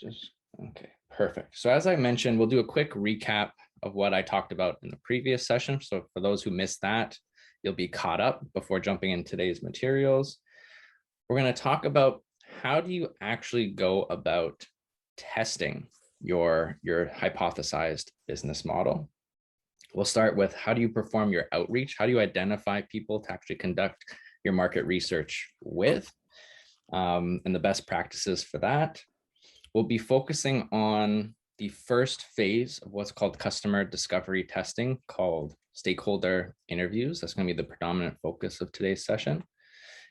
Just okay, perfect. So as I mentioned, we'll do a quick recap of what I talked about in the previous session. So for those who missed that, you'll be caught up before jumping in today's materials. We're going to talk about how do you actually go about testing your hypothesized business model. We'll start with how do you perform your outreach? How do you identify people to actually conduct your market research with, and the best practices for that. We'll be focusing on the first phase of what's called customer discovery testing, called stakeholder interviews. That's going to be the predominant focus of today's session.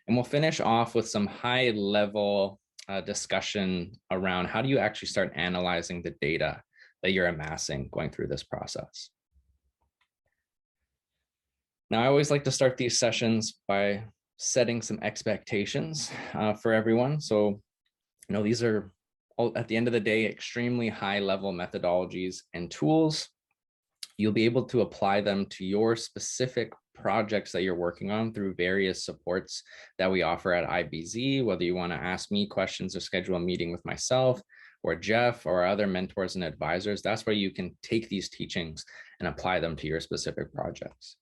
And we'll finish off with some high level discussion around how do you actually start analyzing the data that you're amassing going through this process. Now, I always like to start these sessions by setting some expectations for everyone. So, these are all, at the end of the day, extremely high level methodologies and tools. You'll be able to apply them to your specific projects that you're working on through various supports that we offer at IBZ, whether you want to ask me questions or schedule a meeting with myself or Jeff or other mentors and advisors. That's where you can take these teachings and apply them to your specific projects.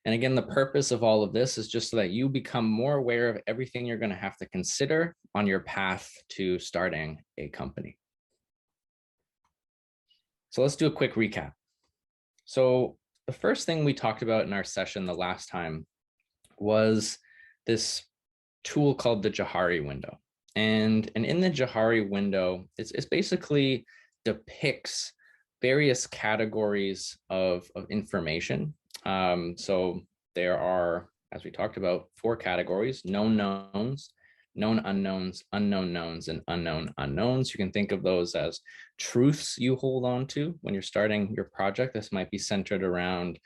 And again, the purpose of all of this is just so that you become more aware of everything you're going to have to consider on your path to starting a company. So let's do a quick recap. So the first thing we talked about in our session the last time was this tool called the Jahari Window. And in the Jahari Window, it's basically depicts various categories of information. So there are, as we talked about, 4 categories: known knowns, known unknowns, unknown knowns, and unknown unknowns. You can think of those as truths you hold on to when you're starting your project. This might be centered around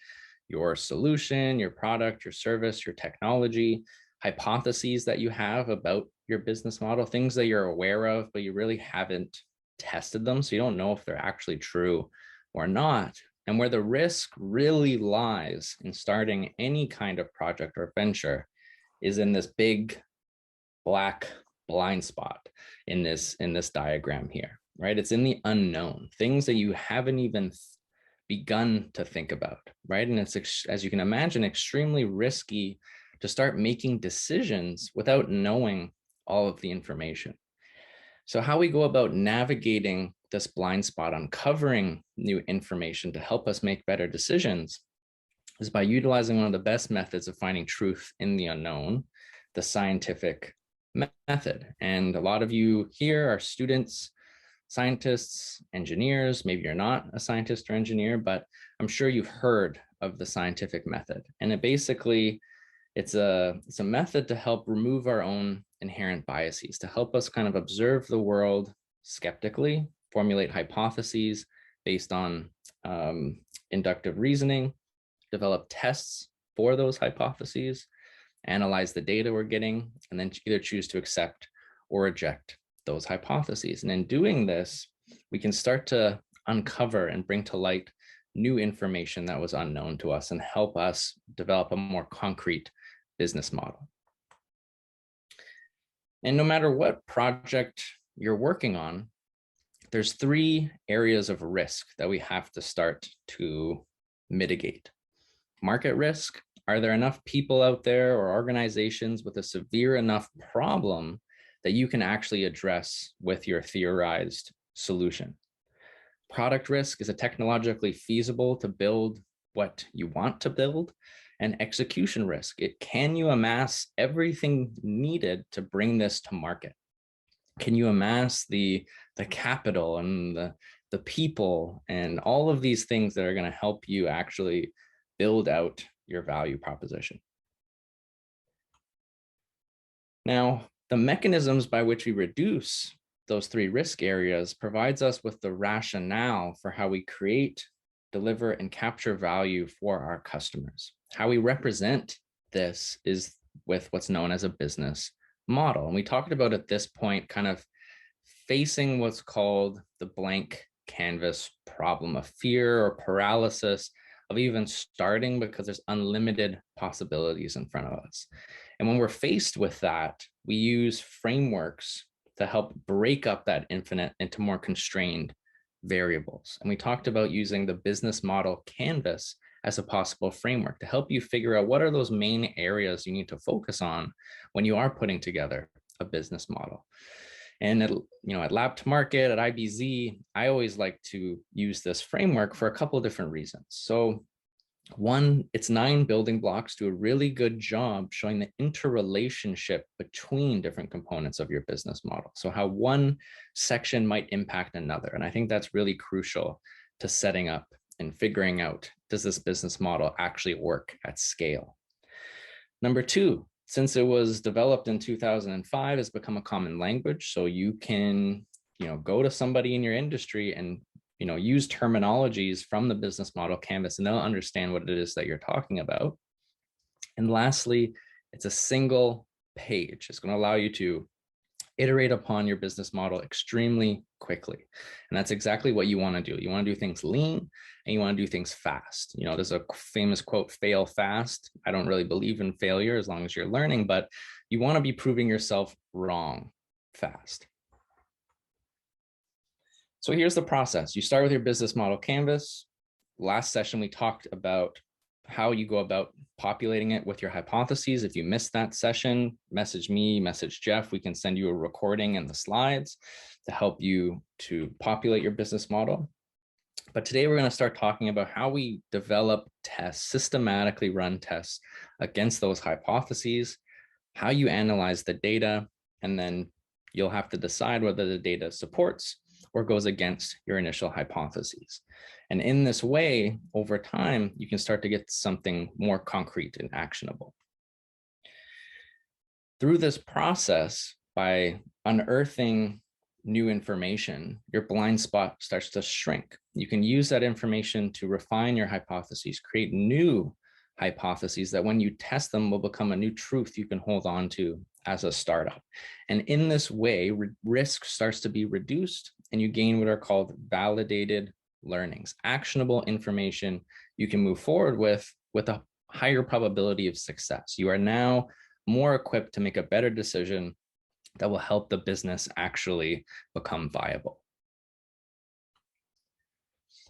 your solution, your product, your service, your technology, hypotheses that you have about your business model, things that you're aware of, but you really haven't tested them, so you don't know if they're actually true or not. And where the risk really lies in starting any kind of project or venture is in this big black blind spot in this diagram here, right? It's in the unknown, things that you haven't even begun to think about, right? And it's, as you can imagine, extremely risky to start making decisions without knowing all of the information. So how we go about navigating this blind spot, uncovering new information to help us make better decisions, is by utilizing one of the best methods of finding truth in the unknown, the scientific method. And a lot of you here are students, scientists, engineers. Maybe you're not a scientist or engineer, but I'm sure you've heard of the scientific method. And it's a method to help remove our own inherent biases, to help us kind of observe the world skeptically, formulate hypotheses based on inductive reasoning, develop tests for those hypotheses, analyze the data we're getting, and then either choose to accept or reject those hypotheses. And in doing this, we can start to uncover and bring to light new information that was unknown to us and help us develop a more concrete business model. And no matter what project you're working on, there's 3 areas of risk that we have to start to mitigate. Market risk. Are there enough people out there or organizations with a severe enough problem that you can actually address with your theorized solution? Product risk. Is it technologically feasible to build what you want to build? And execution risk. Can you amass everything needed to bring this to market? Can you amass the capital and the people and all of these things that are going to help you actually build out your value proposition? Now, the mechanisms by which we reduce those 3 risk areas provides us with the rationale for how we create, deliver, and capture value for our customers. How we represent this is with what's known as a business model. And we talked about at this point kind of facing what's called the blank canvas problem, of fear or paralysis of even starting because there's unlimited possibilities in front of us. And when we're faced with that, we use frameworks to help break up that infinite into more constrained variables. And we talked about using the business model canvas as a possible framework to help you figure out what are those main areas you need to focus on when you are putting together a business model. And at Lab to Market, at IBZ, I always like to use this framework for a couple of different reasons. So one, its 9 building blocks do a really good job showing the interrelationship between different components of your business model. So how one section might impact another. And I think that's really crucial to setting up and figuring out, does this business model actually work at scale? Number 2, since it was developed in 2005, it's become a common language. So you can, go to somebody in your industry and use terminologies from the business model canvas, and they'll understand what it is that you're talking about. And lastly, it's a single page. It's going to allow you to iterate upon your business model extremely quickly. And that's exactly what you want to do. You want to do things lean and you want to do things fast. There's a famous quote, fail fast. I don't really believe in failure as long as you're learning, but you want to be proving yourself wrong fast. So here's the process. You start with your business model canvas. Last session, we talked about how you go about populating it with your hypotheses. If you missed that session, message me, message Jeff. We can send you a recording and the slides to help you to populate your business model. But today we're going to start talking about how we develop tests, systematically run tests against those hypotheses, how you analyze the data, and then you'll have to decide whether the data supports or goes against your initial hypotheses. And in this way, over time, you can start to get something more concrete and actionable. Through this process, by unearthing new information, your blind spot starts to shrink. You can use that information to refine your hypotheses, create new hypotheses that when you test them will become a new truth you can hold on to as a startup. And in this way, risk starts to be reduced and you gain what are called validated learnings, actionable information you can move forward with a higher probability of success. You are now more equipped to make a better decision that will help the business actually become viable.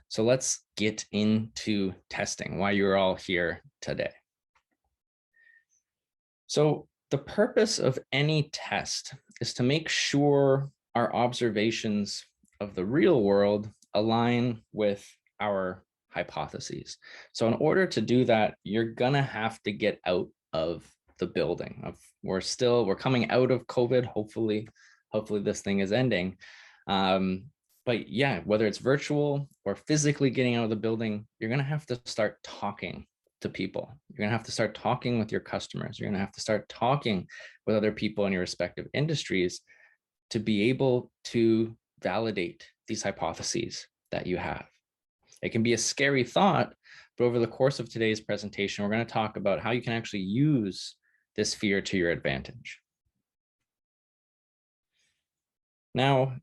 So let's get into testing, why you're all here today. So the purpose of any test is to make sure our observations of the real world align with our hypotheses. So in order to do that, you're gonna have to get out of the building. We're coming out of COVID. Hopefully this thing is ending. But yeah, whether it's virtual or physically getting out of the building, you're gonna have to start talking to people. You're gonna have to start talking with your customers. You're gonna have to start talking with other people in your respective industries to be able to validate these hypotheses that you have. It can be a scary thought, but over the course of today's presentation, we're going to talk about how you can actually use this fear to your advantage. Now,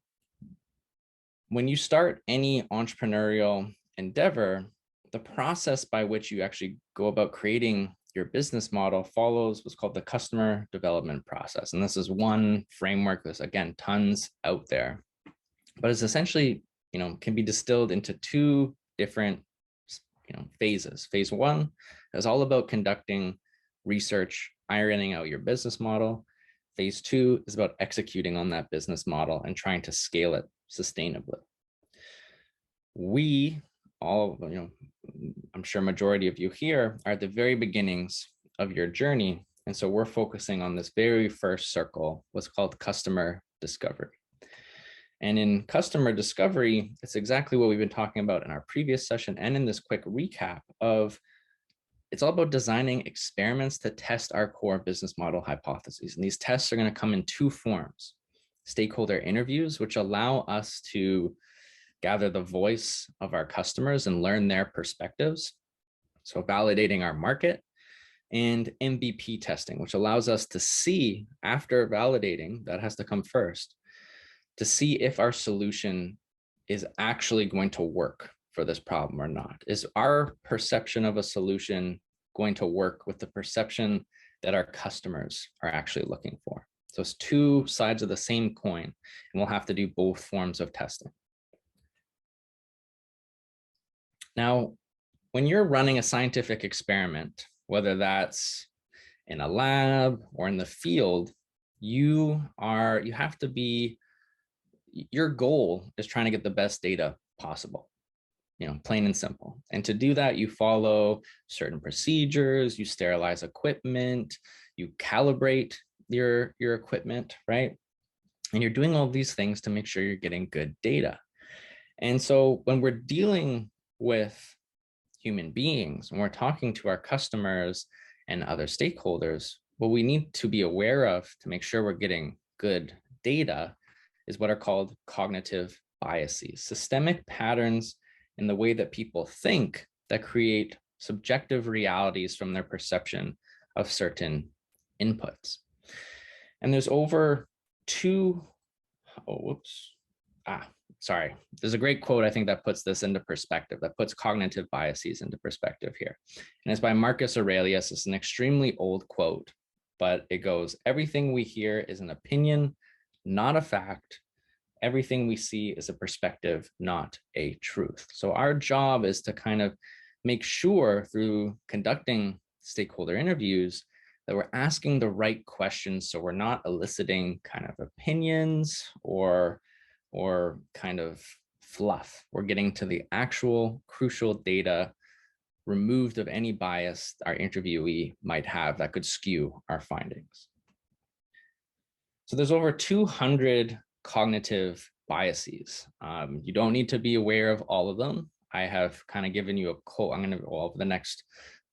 when you start any entrepreneurial endeavor, the process by which you actually go about creating your business model follows what's called the customer development process. And this is one framework. There's, again, tons out there, but it's essentially, can be distilled into 2 different, phases. Phase 1 is all about conducting research, ironing out your business model. Phase 2 is about executing on that business model and trying to scale it sustainably. We all, I'm sure majority of you here are at the very beginnings of your journey. And so we're focusing on this very first circle, what's called customer discovery. And in customer discovery, it's exactly what we've been talking about in our previous session and in this quick recap of, it's all about designing experiments to test our core business model hypotheses. And these tests are going to come in 2 forms: stakeholder interviews, which allow us to gather the voice of our customers and learn their perspectives, so validating our market, and MVP testing, which allows us to see, after validating, that has to come first, to see if our solution is actually going to work for this problem or not. Is our perception of a solution going to work with the perception that our customers are actually looking for? So it's two sides of the same coin, and we'll have to do both forms of testing. Now, when you're running a scientific experiment, whether that's in a lab or in the field, you have to be, your goal is trying to get the best data possible, plain and simple. And to do that, you follow certain procedures, you sterilize equipment, you calibrate your equipment, right? And you're doing all these things to make sure you're getting good data. And so when we're dealing with human beings, when we're talking to our customers and other stakeholders, what we need to be aware of to make sure we're getting good data is what are called cognitive biases, systemic patterns in the way that people think that create subjective realities from their perception of certain inputs. And there's over there's a great quote, I think, that puts this into perspective, that puts cognitive biases into perspective here. And it's by Marcus Aurelius. It's an extremely old quote, but it goes, "Everything we hear is an opinion, not a fact. Everything we see is a perspective, not a truth." So our job is to kind of make sure through conducting stakeholder interviews that we're asking the right questions, so we're not eliciting kind of opinions or kind of fluff. We're getting to the actual crucial data, removed of any bias our interviewee might have that could skew our findings. So there's over 200 cognitive biases. You don't need to be aware of all of them. I have kind of given you a quote. Over the next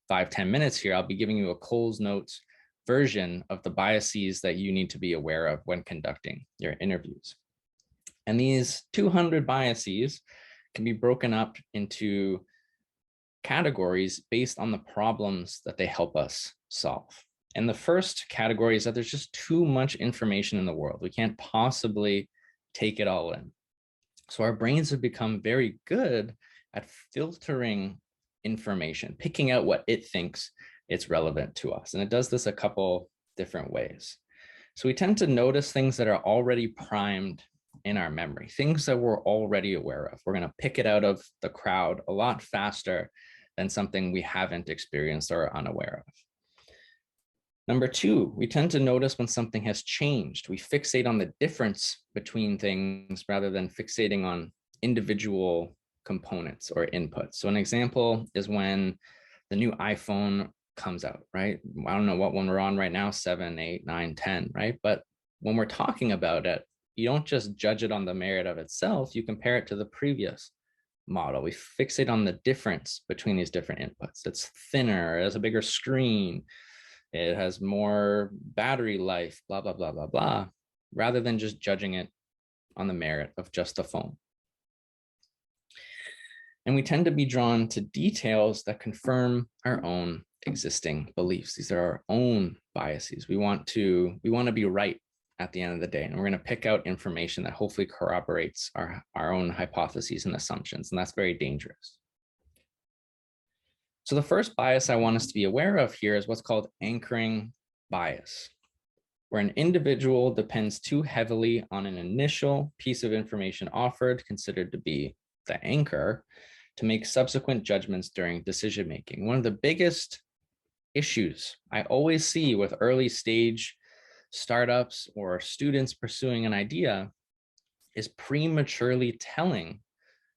5-10 minutes here, I'll be giving you a Coles Notes version of the biases that you need to be aware of when conducting your interviews. And these 200 biases can be broken up into categories based on the problems that they help us solve. And the first category is that there's just too much information in the world. We can't possibly take it all in. So our brains have become very good at filtering information, picking out what it thinks it's relevant to us. And it does this a couple different ways. So we tend to notice things that are already primed in our memory, things that we're already aware of. We're going to pick it out of the crowd a lot faster than something we haven't experienced or are unaware of. Number two, we tend to notice when something has changed. We fixate on the difference between things rather than fixating on individual components or inputs. So an example is when the new iPhone comes out, right? I don't know what one we're on right now, 7, 8, 9, 10, right? But when we're talking about it, you don't just judge it on the merit of itself, you compare it to the previous model. We fixate on the difference between these different inputs. It's thinner, it has a bigger screen, it has more battery life, blah, blah, blah, blah, blah, rather than just judging it on the merit of just the phone. And we tend to be drawn to details that confirm our own existing beliefs. These are our own biases. We want to be right at the end of the day, and we're going to pick out information that hopefully corroborates our own hypotheses and assumptions, and that's very dangerous. So the first bias I want us to be aware of here is what's called anchoring bias, where an individual depends too heavily on an initial piece of information offered, considered to be the anchor, to make subsequent judgments during decision making. One of the biggest issues I always see with early stage startups or students pursuing an idea is prematurely telling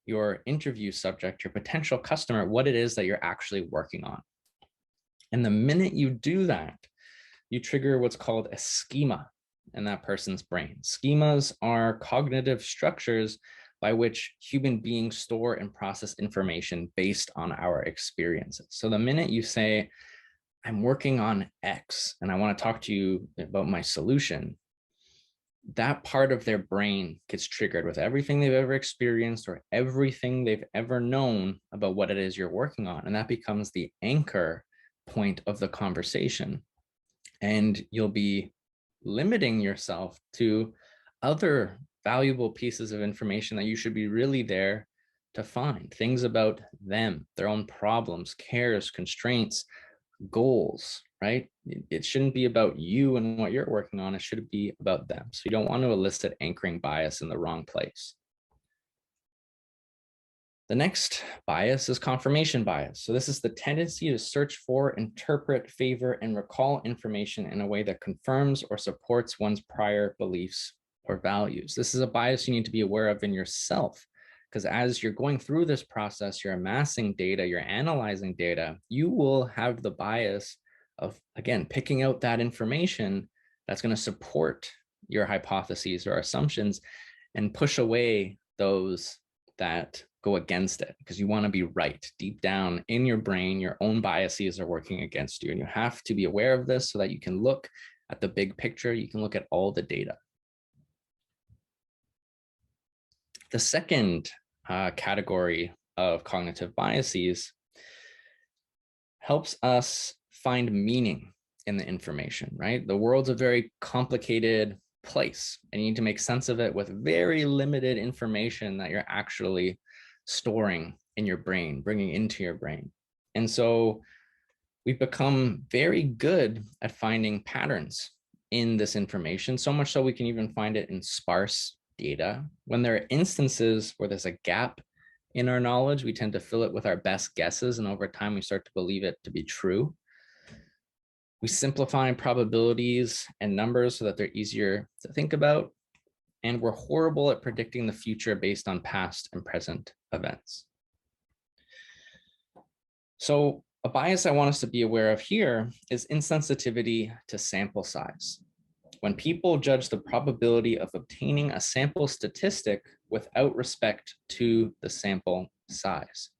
your interview subject, your potential customer, what it is that you're actually working on. And the minute you do that, you trigger what's called a schema in that person's brain. Schemas are cognitive structures by which human beings store and process information based on our experiences. So the minute you say, I'm working on X and I want to talk to you about my solution, that part of their brain gets triggered with everything they've ever experienced or everything they've ever known about what it is you're working on. And that becomes the anchor point of the conversation. And you'll be limiting yourself to other valuable pieces of information that you should be really there to find. Things about them, their own problems, cares, constraints, goals, right? It shouldn't be about you and what you're working on. It should be about them. So you don't want to elicit anchoring bias in the wrong place. The next bias is confirmation bias. So this is the tendency to search for, interpret, favor, and recall information in a way that confirms or supports one's prior beliefs or values. This is a bias you need to be aware of in yourself, because as you're going through this process, you're amassing data, you're analyzing data, you will have the bias of, again, picking out that information that's going to support your hypotheses or assumptions and push away those that go against it, because you want to be right. Deep down in your brain, your own biases are working against you, and you have to be aware of this so that you can look at the big picture. You can look at all the data. The second category of cognitive biases helps us find meaning in the information, right? The world's a very complicated place, and you need to make sense of it with very limited information that you're actually storing in your brain, bringing into your brain. And so we've become very good at finding patterns in this information, so much so we can even find it in sparse data. When there are instances where there's a gap in our knowledge, we tend to fill it with our best guesses, and over time we start to believe it to be true. We simplify probabilities and numbers so that they're easier to think about, and we're horrible at predicting the future based on past and present events. So a bias I want us to be aware of here is insensitivity to sample size. When people judge the probability of obtaining a sample statistic without respect to the sample size.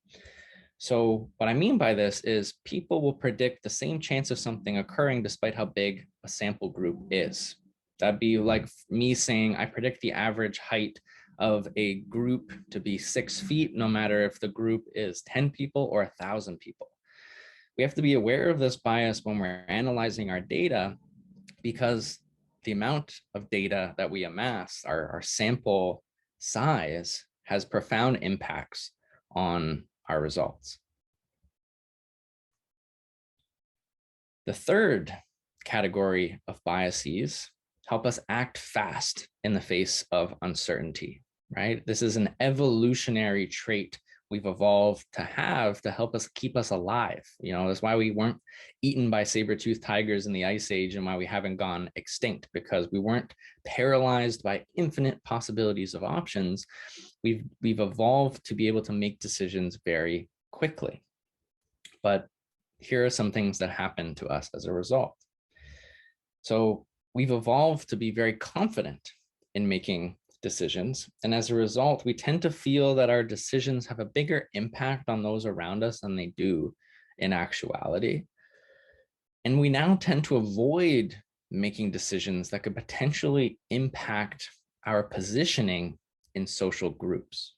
So what I mean by this is people will predict the same chance of something occurring despite how big a sample group is. That'd be like me saying, I predict the average height of a group to be 6 feet, no matter if the group is 10 people or 1,000 people. We have to be aware of this bias when we're analyzing our data, because the amount of data that we amass, our sample size, has profound impacts on our results. The third category of biases help us act fast in the face of uncertainty, right? This is an evolutionary trait we've evolved to have to help us keep us alive. You know, that's why we weren't eaten by saber-toothed tigers in the Ice Age, and why we haven't gone extinct, because we weren't paralyzed by infinite possibilities of options. We've evolved to be able to make decisions very quickly. But here are some things that happen to us as a result. So we've evolved to be very confident in making decisions. And as a result, we tend to feel that our decisions have a bigger impact on those around us than they do in actuality. And we now tend to avoid making decisions that could potentially impact our positioning in social groups.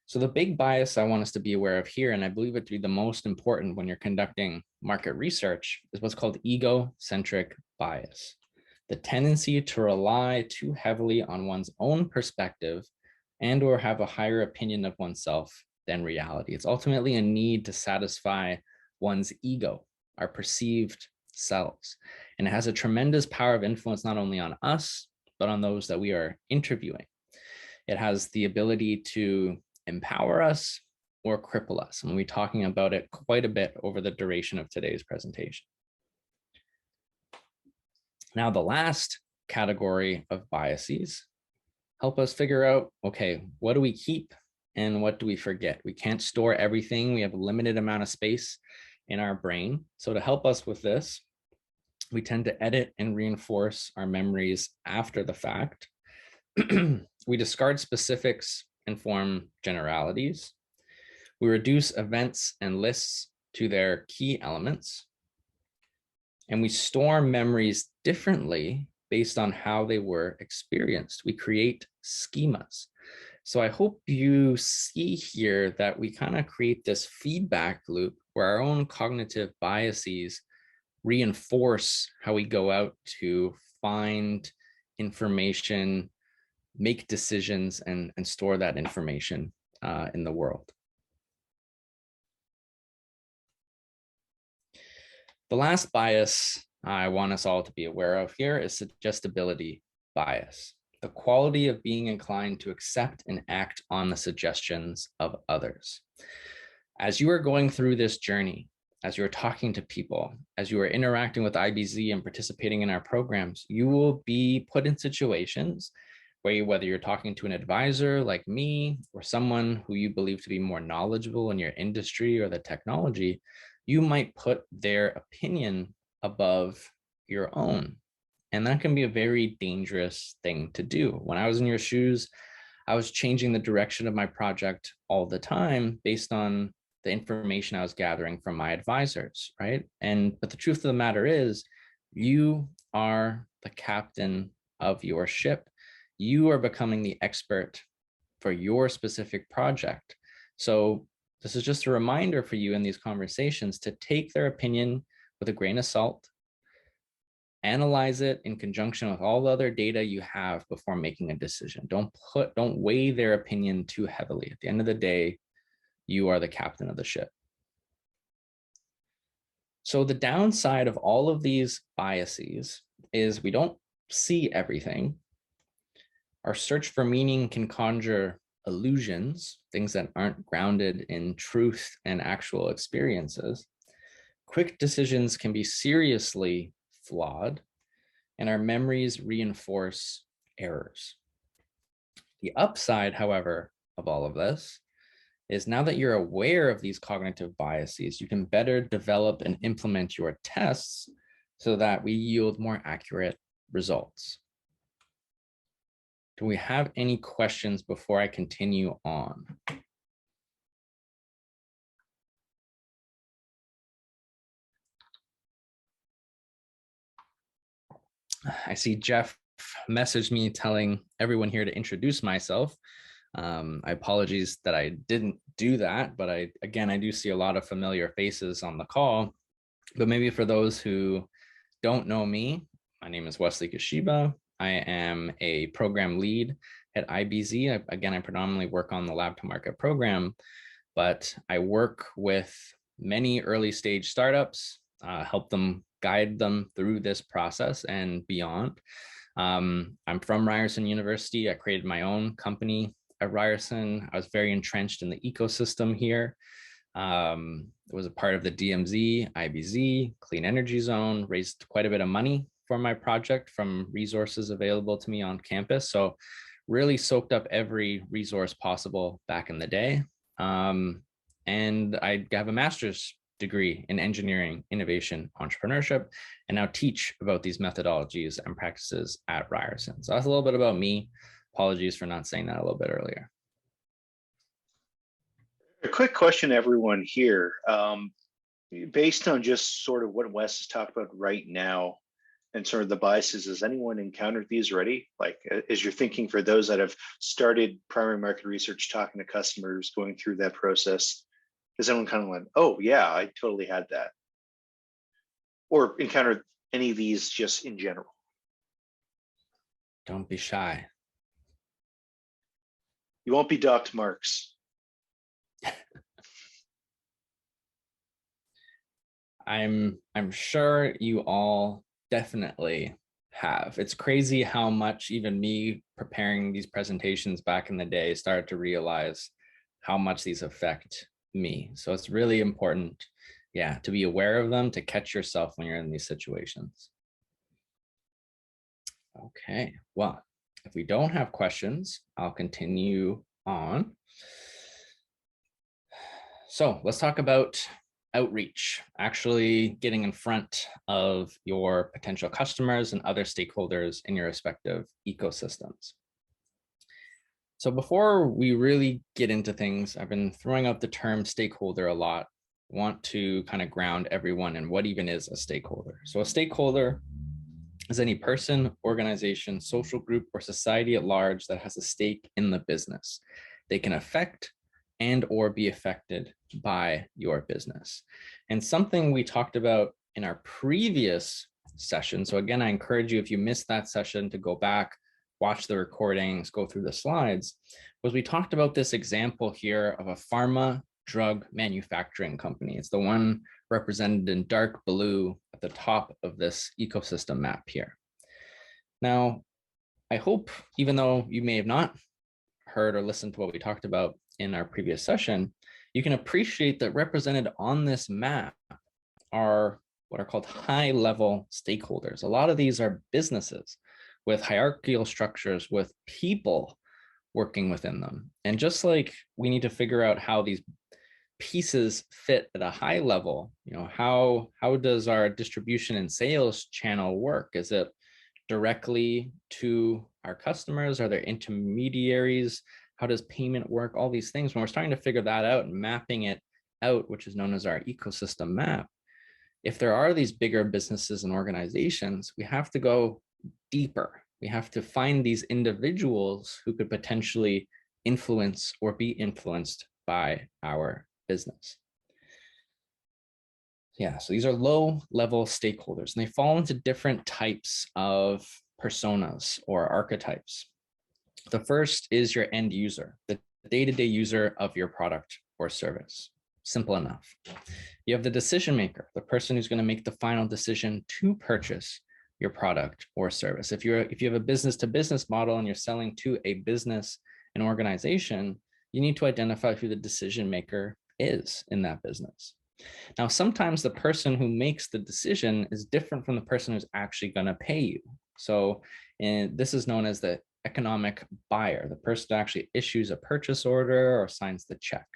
So the big bias I want us to be aware of here, and I believe it to be the most important when you're conducting market research, is what's called egocentric bias. The tendency to rely too heavily on one's own perspective and or have a higher opinion of oneself than reality. It's ultimately a need to satisfy one's ego, our perceived selves. And it has a tremendous power of influence not only on us, but on those that we are interviewing. It has the ability to empower us or cripple us. And we'll be talking about it quite a bit over the duration of today's presentation. Now, the last category of biases help us figure out, okay, what do we keep and what do we forget? We can't store everything. We have a limited amount of space in our brain. So to help us with this, we tend to edit and reinforce our memories after the fact. We discard specifics and form generalities. We reduce events and lists to their key elements. And we store memories differently based on how they were experienced. We create schemas. So I hope you see here that we kind of create this feedback loop where our own cognitive biases reinforce how we go out to find information, make decisions, and store that information in the world. The last bias I want us all to be aware of here is suggestibility bias, the quality of being inclined to accept and act on the suggestions of others. As you are going through this journey, as you are talking to people, as you are interacting with IBZ and participating in our programs, you will be put in situations where whether you're talking to an advisor like me or someone who you believe to be more knowledgeable in your industry or the technology, you might put their opinion above your own. And that can be a very dangerous thing to do. When I was in your shoes, I was changing the direction of my project all the time based on the information I was gathering from my advisors, right? But the truth of the matter is, you are the captain of your ship. You are becoming the expert for your specific project. So this is just a reminder for you in these conversations to take their opinion with a grain of salt, analyze it in conjunction with all the other data you have before making a decision. Don't weigh their opinion too heavily. At the end of the day, you are the captain of the ship. So the downside of all of these biases is we don't see everything. Our search for meaning can conjure illusions, things that aren't grounded in truth and actual experiences. Quick decisions can be seriously flawed, and our memories reinforce errors. The upside, however, of all of this is now that you're aware of these cognitive biases, you can better develop and implement your tests so that we yield more accurate results. Do we have any questions before I continue on? I see Jeff messaged me telling everyone here to introduce myself. I apologize that I didn't do that, but I do see a lot of familiar faces on the call. But maybe for those who don't know me, my name is Wesley Kashiba. I am a program lead at IBZ. I predominantly work on the lab to market program, but I work with many early stage startups, help them guide them through this process and beyond. I'm from Ryerson University. I created my own company at Ryerson. I was very entrenched in the ecosystem here. It was a part of the DMZ, IBZ, Clean Energy Zone, raised quite a bit of money for my project from resources available to me on campus. So really soaked up every resource possible back in the day. And I have a master's degree in engineering, innovation, entrepreneurship, and now teach about these methodologies and practices at Ryerson. So that's a little bit about me. Apologies for not saying that a little bit earlier. A quick question to everyone here. Based on just sort of what Wes has talked about right now and sort of the biases, has anyone encountered these already? Like, as you're thinking for those that have started primary market research, talking to customers, going through that process, has anyone kind of went, oh yeah, I totally had that? Or encountered any of these just in general? Don't be shy. You won't be docked marks. I'm sure you all definitely have. It's crazy how much even me preparing these presentations back in the day started to realize how much these affect me. So it's really important, yeah, to be aware of them, to catch yourself when you're in these situations. Okay, well, if we don't have questions, I'll continue on. So let's talk about outreach, actually getting in front of your potential customers and other stakeholders in your respective ecosystems. So before we really get into things, I've been throwing out the term stakeholder a lot. I want to kind of ground everyone in what even is a stakeholder. So a stakeholder is any person, organization, social group, or society at large that has a stake in the business. They can affect and or be affected by your business. And something we talked about in our previous session, so again, I encourage you, if you missed that session, to go back, watch the recordings, go through the slides, was we talked about this example here of a pharma drug manufacturing company. It's the one represented in dark blue at the top of this ecosystem map here. Now, I hope, even though you may have not heard or listened to what we talked about in our previous session, you can appreciate that represented on this map are what are called high-level stakeholders. A lot of these are businesses with hierarchical structures, with people working within them. And just like we need to figure out how these pieces fit at a high level, how does our distribution and sales channel work? Is it directly to our customers? Are there intermediaries? How does payment work? All these things. When we're starting to figure that out and mapping it out, which is known as our ecosystem map, if there are these bigger businesses and organizations, we have to go deeper. We have to find these individuals who could potentially influence or be influenced by our business. Yeah, so these are low-level stakeholders, and they fall into different types of personas or archetypes. The first is your end user, the day-to-day user of your product or service. Simple enough. You have the decision maker, the person who's going to make the final decision to purchase your product or service. If you have a business-to-business model and you're selling to a business and organization, you need to identify who the decision maker is in that business. Now, sometimes the person who makes the decision is different from the person who's actually going to pay you. So this is known as the economic buyer, the person who actually issues a purchase order or signs the check.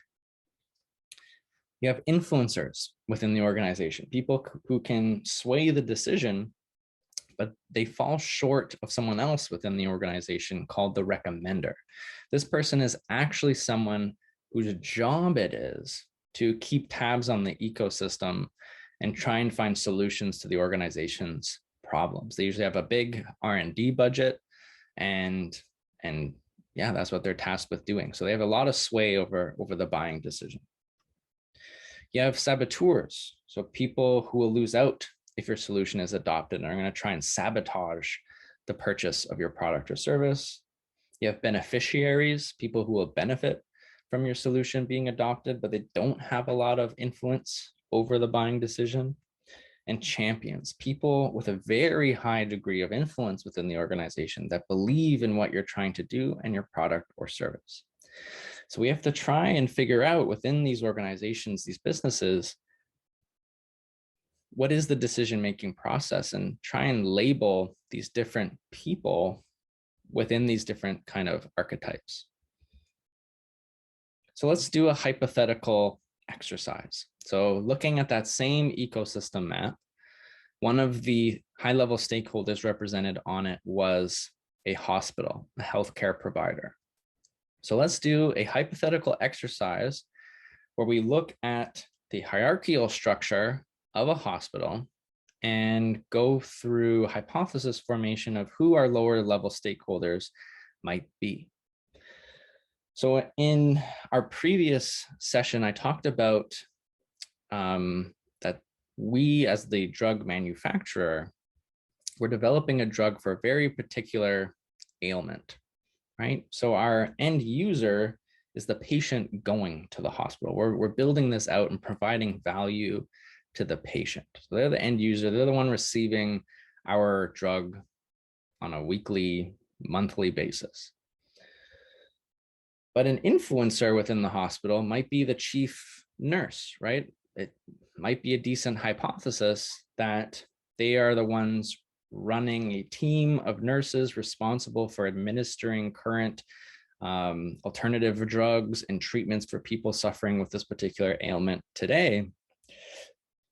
You have influencers within the organization, people who can sway the decision, but they fall short of someone else within the organization called the recommender. This person is actually someone whose job it is to keep tabs on the ecosystem and try and find solutions to the organization's problems. They usually have a big R&D budget, and yeah, that's what they're tasked with doing. So they have a lot of sway over the buying decision. You have saboteurs, so people who will lose out if your solution is adopted and are going to try and sabotage the purchase of your product or service. You have beneficiaries, people who will benefit from your solution being adopted, but they don't have a lot of influence over the buying decision. And champions, people with a very high degree of influence within the organization that believe in what you're trying to do and your product or service. So we have to try and figure out within these organizations, these businesses, what is the decision-making process, and try and label these different people within these different kind of archetypes. So let's do a hypothetical exercise. So looking at that same ecosystem map, one of the high-level stakeholders represented on it was a hospital, a healthcare provider. So let's do a hypothetical exercise where we look at the hierarchical structure of a hospital and go through hypothesis formation of who our lower level stakeholders might be. So in our previous session, I talked about that we, as the drug manufacturer, we're developing a drug for a very particular ailment, right? So our end user is the patient going to the hospital. We're building this out and providing value to the patient. So they're the end user. They're the one receiving our drug on a weekly, monthly basis. But an influencer within the hospital might be the chief nurse, right? It might be a decent hypothesis that they are the ones running a team of nurses responsible for administering current alternative drugs and treatments for people suffering with this particular ailment today.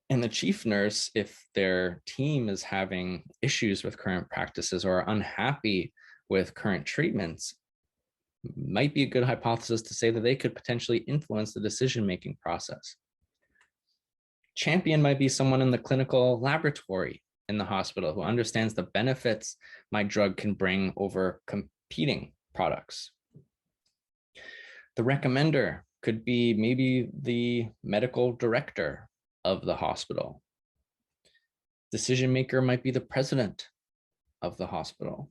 And the chief nurse, if their team is having issues with current practices or are unhappy with current treatments, might be a good hypothesis to say that they could potentially influence the decision-making process. Champion might be someone in the clinical laboratory in the hospital who understands the benefits my drug can bring over competing products. The recommender could be maybe the medical director of the hospital. Decision maker might be the president of the hospital.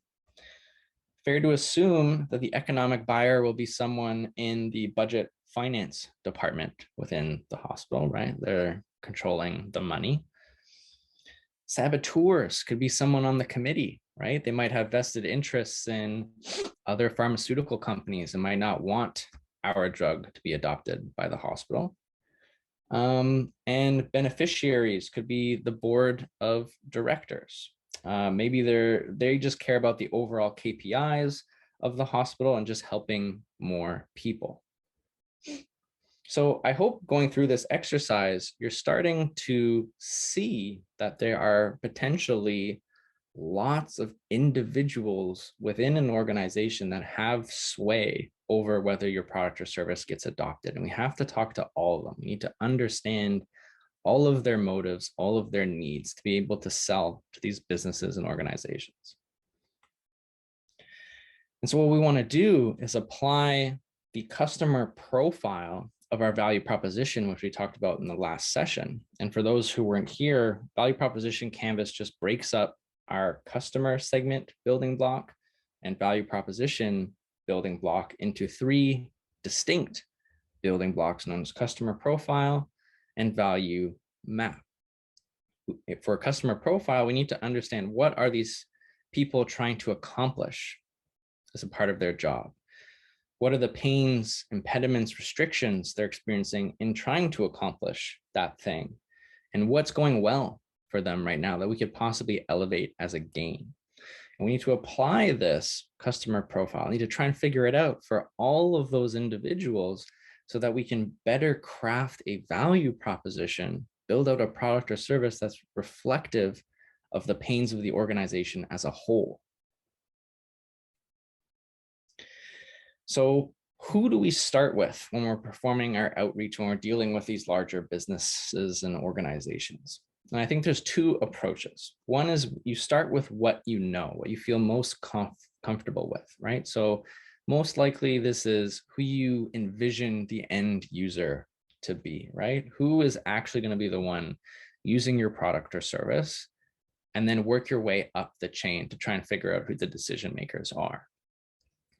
Fair to assume that the economic buyer will be someone in the budget finance department within the hospital, right? They're controlling the money. Saboteurs could be someone on the committee, right? They might have vested interests in other pharmaceutical companies and might not want our drug to be adopted by the hospital. And beneficiaries could be the board of directors. Maybe they just care about the overall KPIs of the hospital and just helping more people. So I hope going through this exercise, you're starting to see that there are potentially lots of individuals within an organization that have sway over whether your product or service gets adopted. And we have to talk to all of them. We need to understand all of their motives, all of their needs to be able to sell to these businesses and organizations. And so what we want to do is apply the customer profile of our value proposition, which we talked about in the last session. And for those who weren't here, value proposition canvas just breaks up our customer segment building block and value proposition building block into 3 distinct building blocks known as customer profile and value map. For a customer profile, we need to understand what are these people trying to accomplish as a part of their job. What are the pains, impediments, restrictions they're experiencing in trying to accomplish that thing? And what's going well for them right now that we could possibly elevate as a gain? And we need to apply this customer profile. We need to try and figure it out for all of those individuals so that we can better craft a value proposition, build out a product or service that's reflective of the pains of the organization as a whole. So who do we start with when we're performing our outreach, when we're dealing with these larger businesses and organizations? And I think there's 2 approaches. One is you start with what you know, what you feel most comfortable with, right? So most likely this is who you envision the end user to be, right? Who is actually going to be the one using your product or service, and then work your way up the chain to try and figure out who the decision makers are.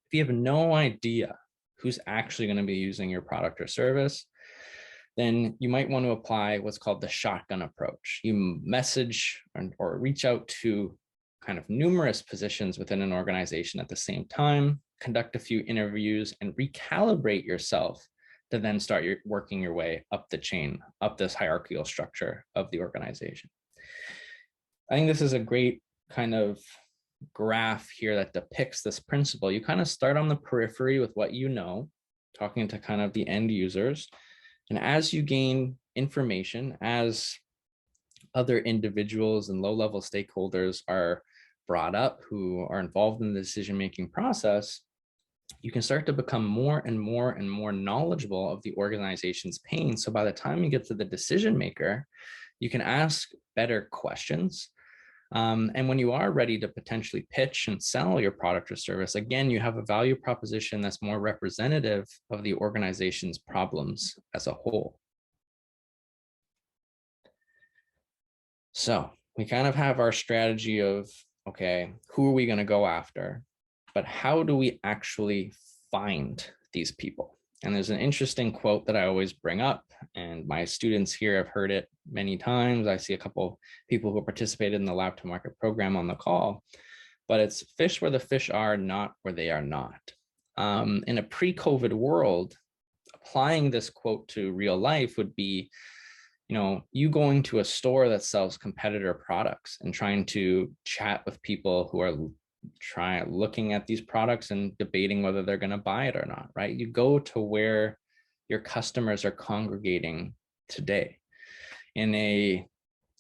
If you have no idea who's actually going to be using your product or service, then you might want to apply what's called the shotgun approach. You message or reach out to kind of numerous positions within an organization at the same time, conduct a few interviews, and recalibrate yourself to then start working your way up the chain, up this hierarchical structure of the organization. I think this is a great kind of graph here that depicts this principle. You kind of start on the periphery with what you know, talking to kind of the end users. And as you gain information, as other individuals and low-level stakeholders are brought up who are involved in the decision-making process, you can start to become more and more and more knowledgeable of the organization's pain. So by the time you get to the decision maker, you can ask better questions. And when you are ready to potentially pitch and sell your product or service, again, you have a value proposition that's more representative of the organization's problems as a whole. So we kind of have our strategy of, okay, who are we going to go after? But how do we actually find these people? And there's an interesting quote that I always bring up, and my students here have heard it many times. I see a couple people who participated in the Lab to Market program on the call, but it's fish where the fish are, not where they are not. In a pre-COVID world, applying this quote to real life would be, you going to a store that sells competitor products and trying to chat with people who are looking at these products and debating whether they're going to buy it or not, right? You go to where your customers are congregating today. In a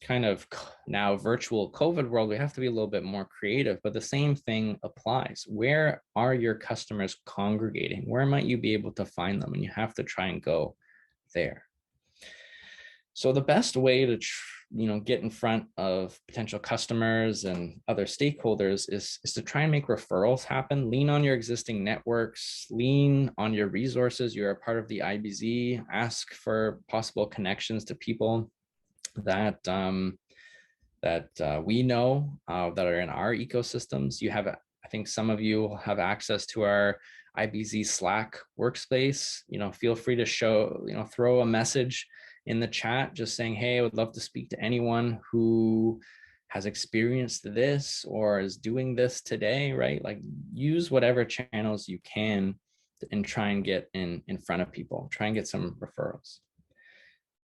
kind of now virtual COVID world, we have to be a little bit more creative, but the same thing applies. Where are your customers congregating? Where might you be able to find them? And you have to try and go there. So the best way to get in front of potential customers and other stakeholders is to try and make referrals happen. Lean on your existing networks, lean on your resources. You're a part of the IBZ. Ask for possible connections to people that we know that are in our ecosystems. I think some of you have access to our IBZ Slack workspace. Feel free to throw a message in the chat, just saying, hey, I would love to speak to anyone who has experienced this or is doing this today, right? Like use whatever channels you can and try and get in front of people, try and get some referrals.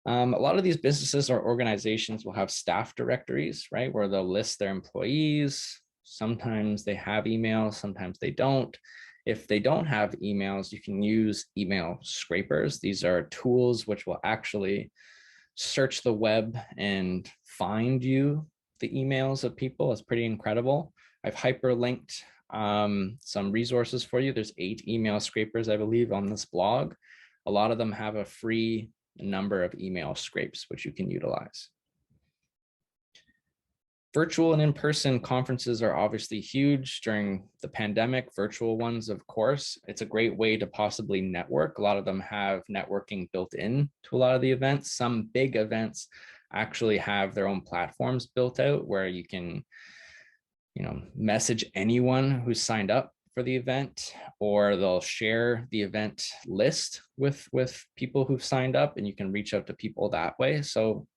A lot of these businesses or organizations will have staff directories, right, where they'll list their employees. Sometimes they have emails, sometimes they don't. If they don't have emails, you can use email scrapers. These are tools which will actually search the web and find you the emails of people. It's pretty incredible. I've hyperlinked some resources for you. There's 8 email scrapers, I believe, on this blog. A lot of them have a free number of email scrapes, which you can utilize. Virtual and in-person conferences are obviously huge during the pandemic. Virtual ones, of course, it's a great way to possibly network. A lot of them have networking built in to a lot of the events. Some big events actually have their own platforms built out where you can, message anyone who's signed up for the event, or they'll share the event list with people who've signed up, and you can reach out to people that way. So,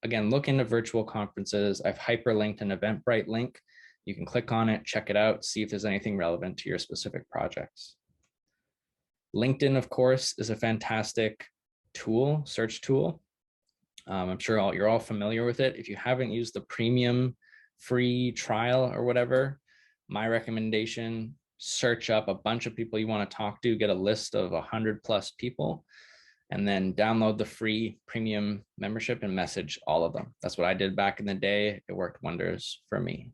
again, look into virtual conferences. I've hyperlinked an Eventbrite link. You can click on it, check it out, see if there's anything relevant to your specific projects. LinkedIn, of course, is a fantastic tool, search tool. I'm sure you're all familiar with it. If you haven't used the premium free trial or whatever, my recommendation, search up a bunch of people you want to talk to, get a list of 100+ people, and then download the free premium membership and message all of them. That's what I did back in the day. It worked wonders for me.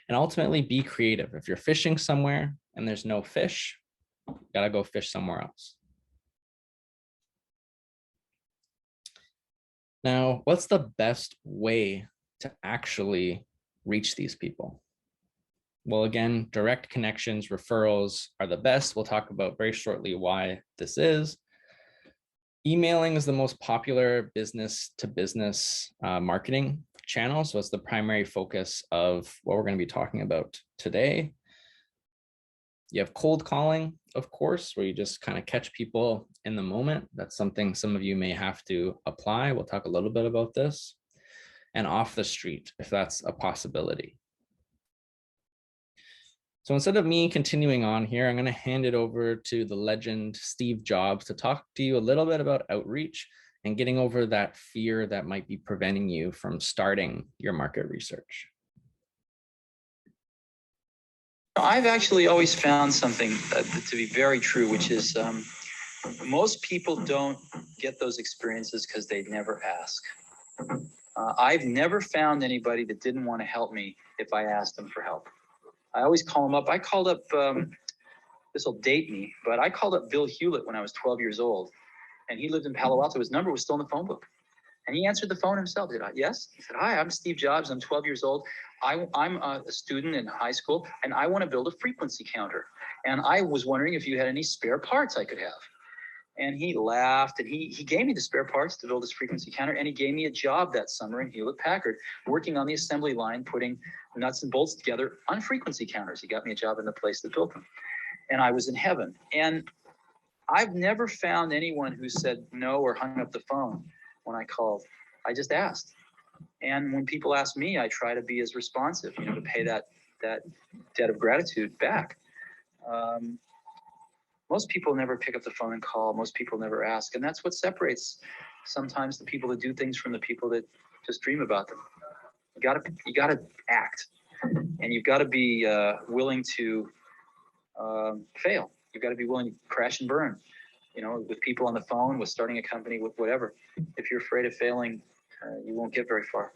And ultimately, be creative. If you're fishing somewhere and there's no fish, you gotta go fish somewhere else. Now, what's the best way to actually reach these people? Well, again, direct connections, referrals are the best. We'll talk about very shortly why this is. Emailing is the most popular business to business marketing channel. So it's the primary focus of what we're going to be talking about today. You have cold calling, of course, where you just kind of catch people in the moment. That's something some of you may have to apply. We'll talk a little bit about this. And off the street, if that's a possibility. So instead of me continuing on here, I'm going to hand it over to the legend Steve Jobs to talk to you a little bit about outreach and getting over that fear that might be preventing you from starting your market research. I've actually always found something to be very true, which is most people don't get those experiences because they never ask. I've never found anybody that didn't want to help me if I asked them for help. I always call them up. I called up, this will date me, but I called up Bill Hewlett when I was 12 years old, and he lived in Palo Alto. His number was still in the phone book. And he answered the phone himself. He said, yes. He said, hi, I'm Steve Jobs. I'm 12 years old. I'm a student in high school, and I want to build a frequency counter. And I was wondering if you had any spare parts I could have. And he laughed, and he gave me the spare parts to build this frequency counter, and he gave me a job that summer in Hewlett-Packard, working on the assembly line, putting nuts and bolts together on frequency counters. He got me a job in the place that built them. And I was in heaven. And I've never found anyone who said no or hung up the phone when I called. I just asked. And when people ask me, I try to be as responsive, to pay that debt of gratitude back. Most people never pick up the phone and call. Most people never ask. And that's what separates sometimes the people that do things from the people that just dream about them. You gotta act, and you've got to be willing to fail. You've got to be willing to crash and burn, with people on the phone, with starting a company, with whatever. If you're afraid of failing, you won't get very far.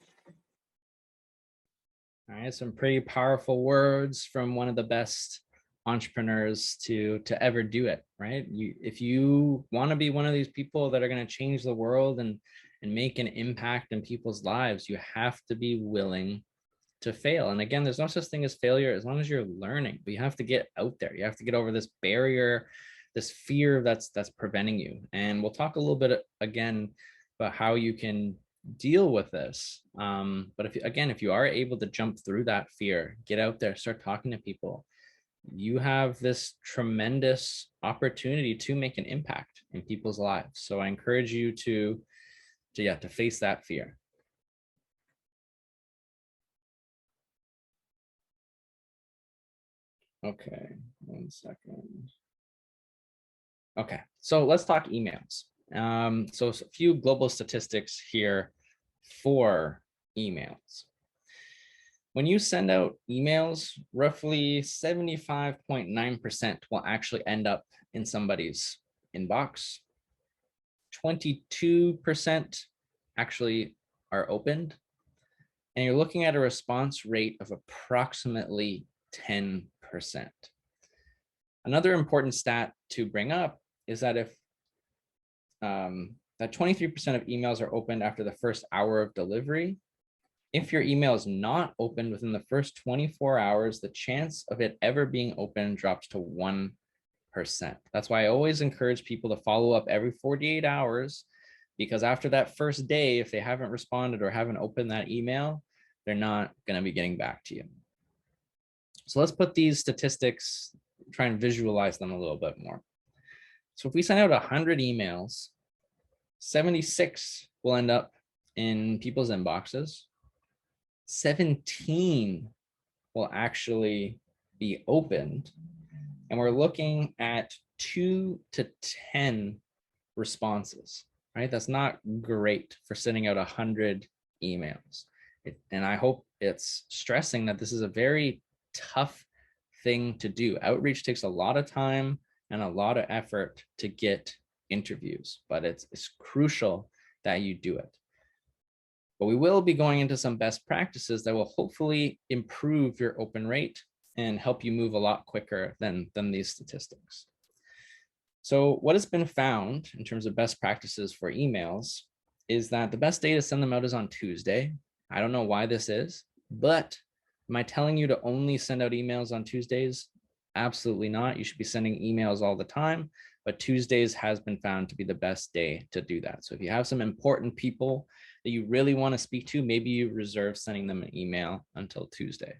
All right, some pretty powerful words from one of the best entrepreneurs to ever do it, right? If you want to be one of these people that are going to change the world and make an impact in people's lives, you have to be willing to fail. And again, there's no such thing as failure as long as you're learning, but you have to get out there. You have to get over this barrier, this fear that's preventing you. And we'll talk a little bit again about how you can deal with this. But if you are able to jump through that fear, get out there, start talking to people, you have this tremendous opportunity to make an impact in people's lives. So I encourage you to face that fear. Okay, 1 second. Okay, so let's talk emails. So a few global statistics here for emails. When you send out emails, roughly 75.9% will actually end up in somebody's inbox. 22% actually are opened. And you're looking at a response rate of approximately 10%. Another important stat to bring up is that if that 23% of emails are opened after the first hour of delivery, if your email is not opened within the first 24 hours, the chance of it ever being opened drops to 1%. That's why I always encourage people to follow up every 48 hours, because after that first day, if they haven't responded or haven't opened that email, they're not going to be getting back to you. So let's put these statistics, try and visualize them a little bit more. So if we send out 100 emails, 76 will end up in people's inboxes. 17 will actually be opened. And we're looking at 2 to 10 responses, right? That's not great for sending out 100 emails. And I hope it's stressing that this is a very tough thing to do. Outreach takes a lot of time and a lot of effort to get interviews, but it's crucial that you do it. But we will be going into some best practices that will hopefully improve your open rate and help you move a lot quicker than these statistics. So what has been found in terms of best practices for emails is that the best day to send them out is on Tuesday. I don't know why this is, but am I telling you to only send out emails on Tuesdays? Absolutely not. You should be sending emails all the time, but Tuesdays has been found to be the best day to do that. So if you have some important people that you really want to speak to, maybe you reserve sending them an email until Tuesday.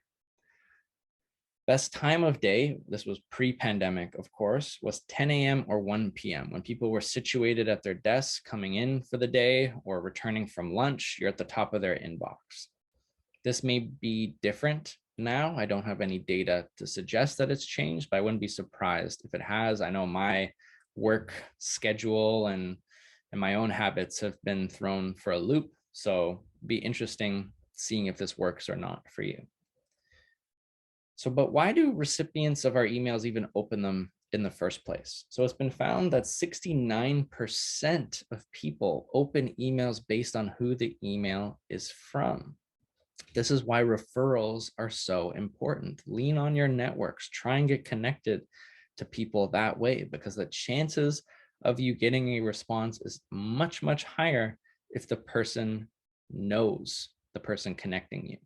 Best time of day, this was pre-pandemic, of course, was 10 a.m. or 1 p.m. when people were situated at their desks coming in for the day or returning from lunch. You're at the top of their inbox. This may be different now. I don't have any data to suggest that it's changed, but I wouldn't be surprised if it has. I know my work schedule and my own habits have been thrown for a loop. So it'd be interesting seeing if this works or not for you. So, but why do recipients of our emails even open them in the first place? So it's been found that 69% of people open emails based on who the email is from. This is why referrals are so important. Lean on your networks, try and get connected to people that way, because the chances of you getting a response is much, much higher if the person knows the person connecting you.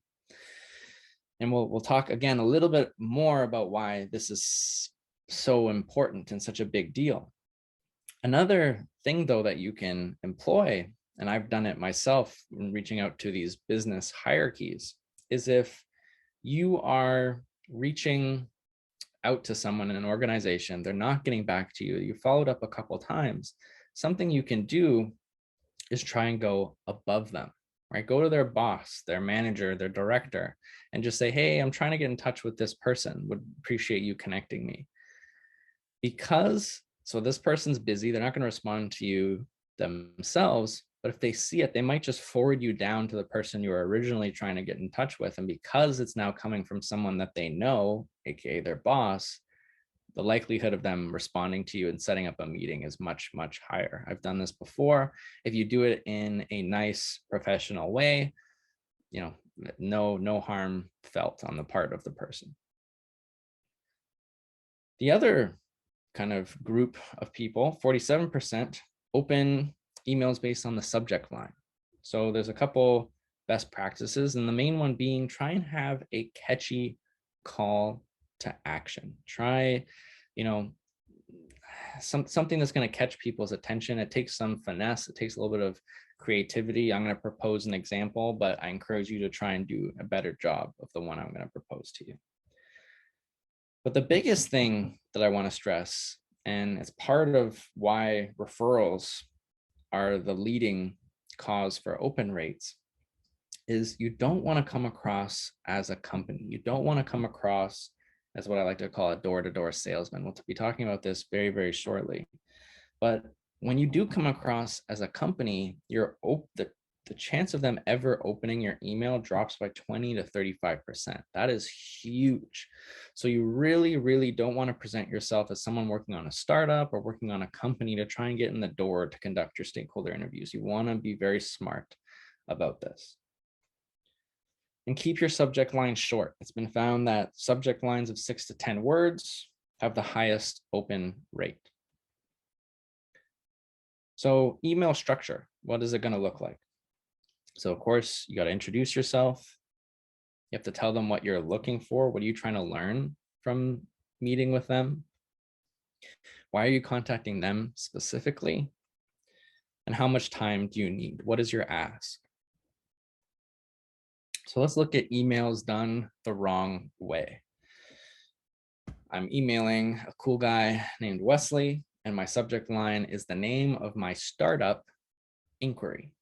And we'll talk again a little bit more about why this is so important and such a big deal. Another thing, though, that you can employ, and I've done it myself when reaching out to these business hierarchies, is if you are reaching out to someone in an organization, they're not getting back to you, you followed up a couple of times, something you can do is try and go above them, right? Go to their boss, their manager, their director, and just say, hey, I'm trying to get in touch with this person, would appreciate you connecting me. Because, so this person's busy, they're not going to respond to you themselves, but if they see it, they might just forward you down to the person you were originally trying to get in touch with. And because it's now coming from someone that they know, aka their boss, the likelihood of them responding to you and setting up a meeting is much, much higher. I've done this before. If you do it in a nice, professional way, you know, no harm felt on the part of the person. The other kind of group of people, 47%, open emails based on the subject line. So there's a couple best practices, and the main one being try and have a catchy call to action. Try, you know, something that's going to catch people's attention. It takes some finesse. It takes a little bit of creativity. I'm going to propose an example, but I encourage you to try and do a better job of the one I'm going to propose to you. But the biggest thing that I want to stress, and it's part of why referrals are the leading cause for open rates, is you don't want to come across as a company. You don't want to come across as what I like to call a door-to-door salesman. We'll be talking about this very, very shortly. But when you do come across as a company, the chance of them ever opening your email drops by 20 to 35%. That is huge. So you really, really don't want to present yourself as someone working on a startup or working on a company to try and get in the door to conduct your stakeholder interviews. You want to be very smart about this. And keep your subject line short. It's been found that subject lines of 6 to 10 words have the highest open rate. So email structure, what is it going to look like? So of course, you got to introduce yourself. You have to tell them what you're looking for. What are you trying to learn from meeting with them? Why are you contacting them specifically? And how much time do you need? What is your ask? So let's look at emails done the wrong way. I'm emailing a cool guy named Wesley, and my subject line is the name of my startup inquiry.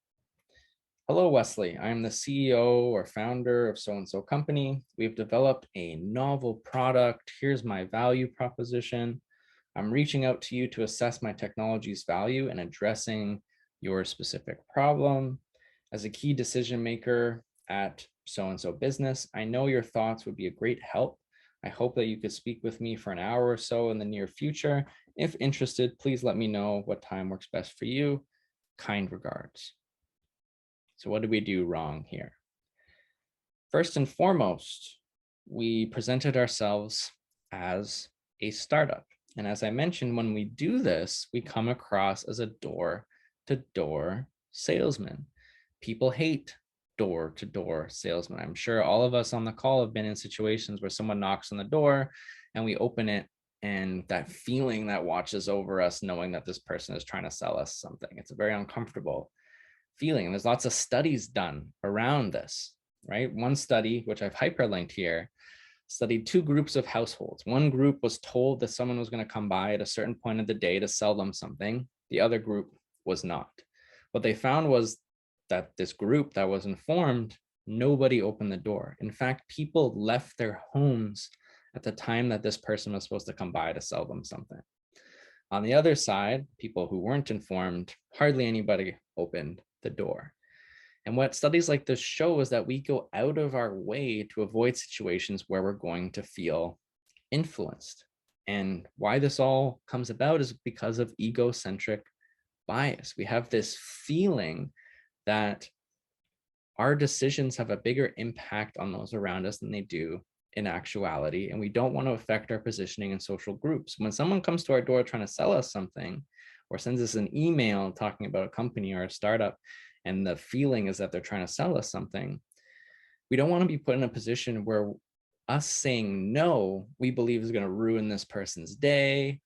Hello, Wesley. I'm the CEO or founder of so-and-so company. We've developed a novel product. Here's my value proposition. I'm reaching out to you to assess my technology's value in addressing your specific problem. As a key decision maker at so-and-so business, I know your thoughts would be a great help. I hope that you could speak with me for an hour or so in the near future. If interested, please let me know what time works best for you. Kind regards. So what did we do wrong here? First and foremost, we presented ourselves as a startup. And as I mentioned, when we do this, we come across as a door-to-door salesman. People hate door-to-door salesmen. I'm sure all of us on the call have been in situations where someone knocks on the door and we open it, and that feeling that watches over us knowing that this person is trying to sell us something. It's a very uncomfortable feeling. There's lots of studies done around this, right? One study, which I've hyperlinked here, studied 2 groups of households. One group was told that someone was going to come by at a certain point of the day to sell them something. The other group was not. What they found was that this group that was informed, nobody opened the door. In fact, people left their homes at the time that this person was supposed to come by to sell them something. On the other side, people who weren't informed, hardly anybody opened the door. And what studies like this show is that we go out of our way to avoid situations where we're going to feel influenced. And why this all comes about is because of egocentric bias. We have this feeling that our decisions have a bigger impact on those around us than they do in actuality. And we don't want to affect our positioning in social groups. When someone comes to our door trying to sell us something or sends us an email talking about a company or a startup, and the feeling is that they're trying to sell us something, we don't want to be put in a position where us saying no, we believe is going to ruin this person's day.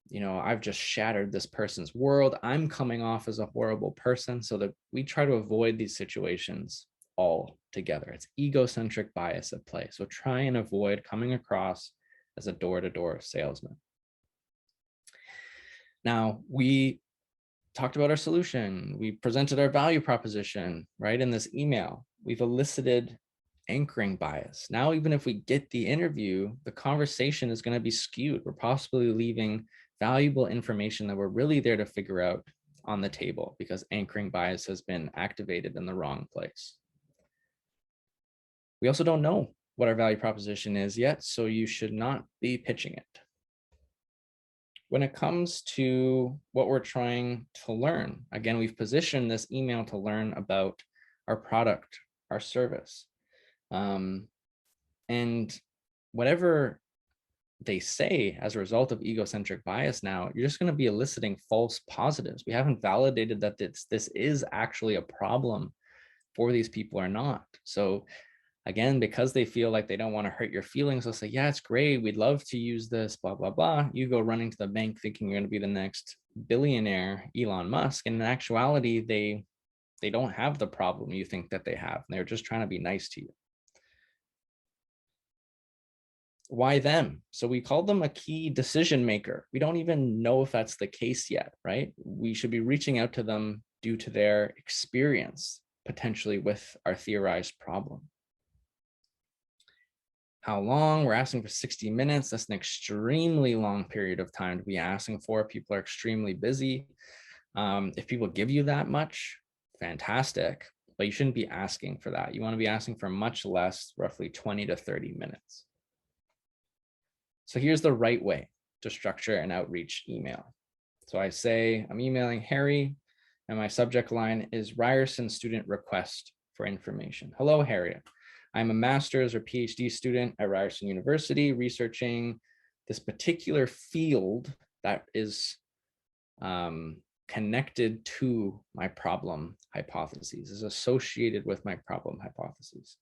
You know, I've just shattered this person's world. I'm coming off as a horrible person, so that we try to avoid these situations altogether. It's egocentric bias at play. So try and avoid coming across as a door-to-door salesman. Now, we talked about our solution. We presented our value proposition, right? In this email, we've elicited anchoring bias. Now, even if we get the interview, the conversation is going to be skewed. We're possibly leaving valuable information that we're really there to figure out on the table because anchoring bias has been activated in the wrong place. We also don't know what our value proposition is yet, so you should not be pitching it. When it comes to what we're trying to learn, again, we've positioned this email to learn about our product, our service. And whatever they say as a result of egocentric bias now, you're just going to be eliciting false positives. We haven't validated that this is actually a problem for these people or not. So again, because they feel like they don't want to hurt your feelings, they'll say, yeah, it's great. We'd love to use this, blah, blah, blah. You go running to the bank thinking you're going to be the next billionaire, Elon Musk. And in actuality, they don't have the problem you think that they have. They're just trying to be nice to you. Why them? So we call them a key decision maker. We don't even know if that's the case yet, right? We should be reaching out to them due to their experience, potentially with our theorized problem. How long? We're asking for 60 minutes. That's an extremely long period of time to be asking for. People are extremely busy. If people give you that much, fantastic, but you shouldn't be asking for that. You want to be asking for much less, roughly 20 to 30 minutes. So here's the right way to structure an outreach email. So I say, I'm emailing Harry, and my subject line is Ryerson student request for information. Hello, Harry. I'm a master's or PhD student at Ryerson University researching this particular field that is connected to my problem hypotheses, is associated with my problem hypotheses.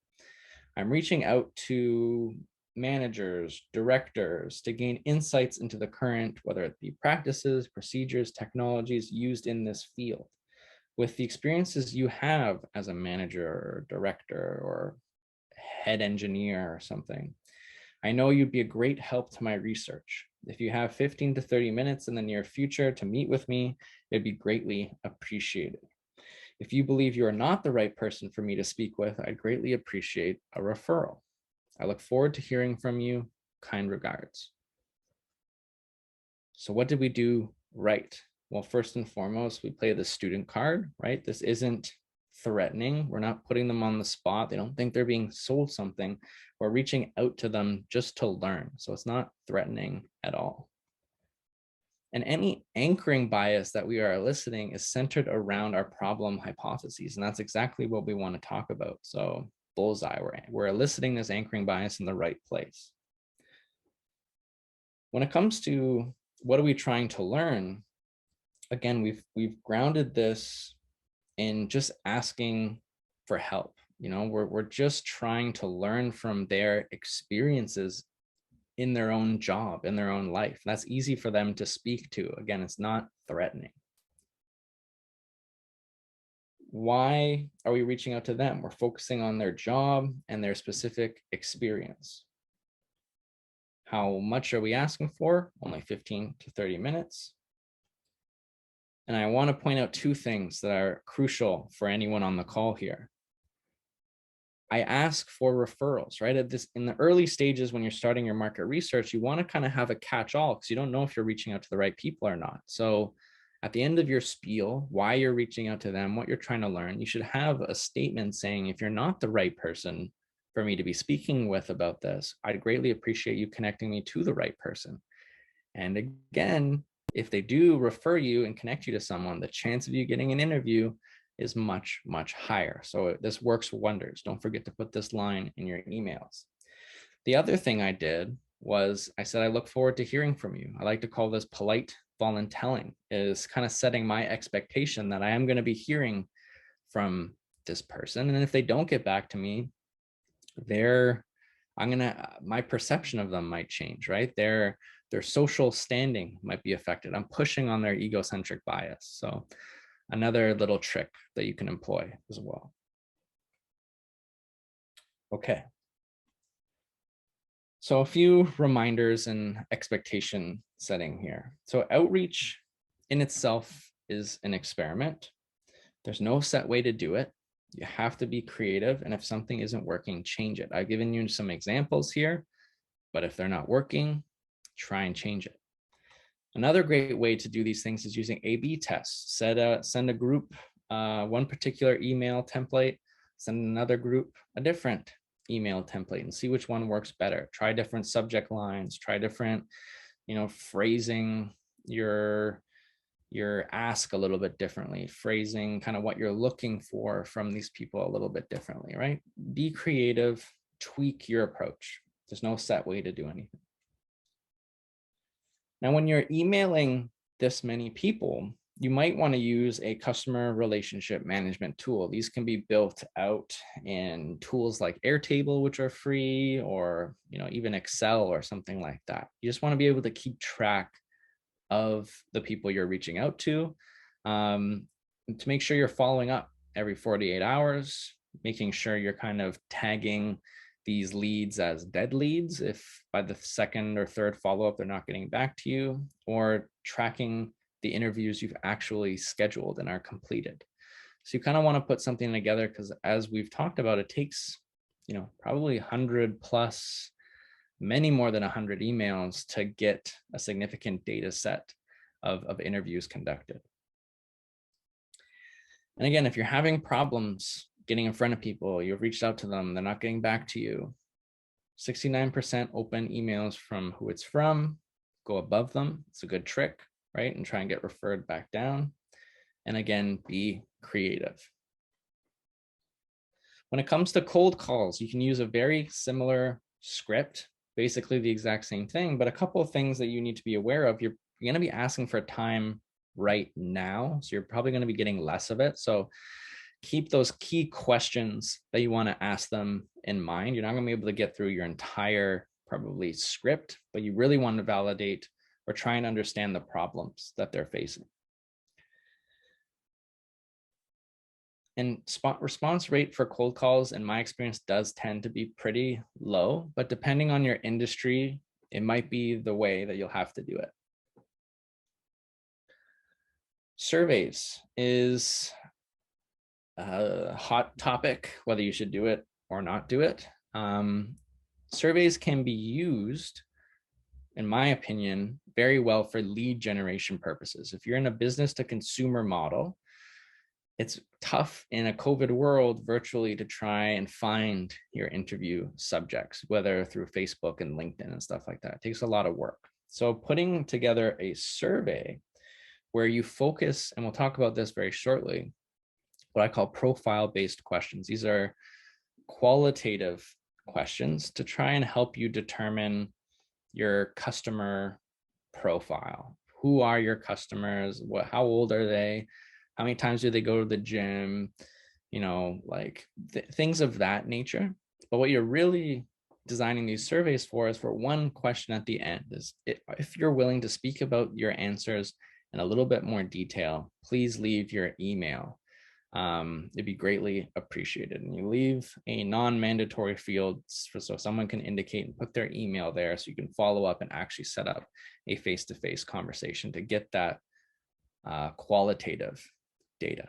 I'm reaching out to managers, directors to gain insights into the current, whether it be practices, procedures, technologies used in this field. With the experiences you have as a manager or director or head engineer or something, I know you'd be a great help to my research. If you have 15 to 30 minutes in the near future to meet with me, it'd be greatly appreciated. If you believe you are not the right person for me to speak with, I'd greatly appreciate a referral. I look forward to hearing from you. Kind regards. So what did we do right? Well, first and foremost, we play the student card, right? This isn't threatening. We're not putting them on the spot. They don't think they're being sold something. We're reaching out to them just to learn. So it's not threatening at all. And any anchoring bias that we are eliciting is centered around our problem hypotheses. And that's exactly what we want to talk about. So bullseye, we're eliciting this anchoring bias in the right place. When it comes to what are we trying to learn, again, we've grounded this in just asking for help. You know, we're just trying to learn from their experiences in their own job, in their own life. That's easy for them to speak to. Again, it's not threatening. Why are we reaching out to them? We're focusing on their job and their specific experience. How much are we asking for? Only 15 to 30 minutes. And I want to point out two things that are crucial for anyone on the call here. I ask for referrals, right? In the early stages, when you're starting your market research, you want to kind of have a catch-all because you don't know if you're reaching out to the right people or not. So at the end of your spiel, why you're reaching out to them, what you're trying to learn, you should have a statement saying, if you're not the right person for me to be speaking with about this, I'd greatly appreciate you connecting me to the right person. And again, if they do refer you and connect you to someone, the chance of you getting an interview is much, much higher. So this works wonders. Don't forget to put this line in your emails. The other thing I did was I said, I look forward to hearing from you. I like to call this polite voluntelling, is kind of setting my expectation that I am going to be hearing from this person. And if they don't get back to me, my perception of them might change, right? Their social standing might be affected. I'm pushing on their egocentric bias. So another little trick that you can employ as well. Okay. So a few reminders and expectation setting here. So outreach in itself is an experiment. There's no set way to do it. You have to be creative. And if something isn't working, change it. I've given you some examples here, but if they're not working, try and change it. Another great way to do these things is using A/B tests. Send a group one particular email template, send another group a different email template and see which one works better. Try different subject lines, try different, phrasing your ask a little bit differently, phrasing kind of what you're looking for from these people a little bit differently, right? Be creative, tweak your approach. There's no set way to do anything. Now, when you're emailing this many people, you might want to use a customer relationship management tool. These can be built out in tools like Airtable, which are free, or even Excel or something like that. You just want to be able to keep track of the people you're reaching out to make sure you're following up every 48 hours, making sure you're kind of tagging these leads as dead leads if by the second or third follow-up they're not getting back to you, or tracking the interviews you've actually scheduled and are completed. So you kind of want to put something together, because as we've talked about, it takes, probably 100 plus, many more than 100 emails to get a significant data set of interviews conducted. And again, if you're having problems getting in front of people, you've reached out to them, they're not getting back to you, 69% open emails from who it's from, go above them. It's a good trick, right? And try and get referred back down. And again, be creative. When it comes to cold calls, you can use a very similar script, basically the exact same thing, but a couple of things that you need to be aware of. You're going to be asking for time right now, so you're probably going to be getting less of it. So keep those key questions that you want to ask them in mind. You're not going to be able to get through your entire probably script, but you really want to validate or try and understand the problems that they're facing. And spot response rate for cold calls, in my experience, does tend to be pretty low, but depending on your industry, it might be the way that you'll have to do it. Surveys is a hot topic, whether you should do it or not do it. Surveys can be used, in my opinion, very well for lead generation purposes. If you're in a business to consumer model, it's tough in a COVID world virtually to try and find your interview subjects, whether through Facebook and LinkedIn and stuff like that. It takes a lot of work. So putting together a survey where you focus, and we'll talk about this very shortly, what I call profile-based questions. These are qualitative questions to try and help you determine your customer profile. Who are your customers? How old are they? How many times do they go to the gym? Things of that nature. But what you're really designing these surveys for is for one question at the end. Is if you're willing to speak about your answers in a little bit more detail, please leave your email. It'd be greatly appreciated. And you leave a non-mandatory field so someone can indicate and put their email there, so you can follow up and actually set up a face-to-face conversation to get that qualitative data.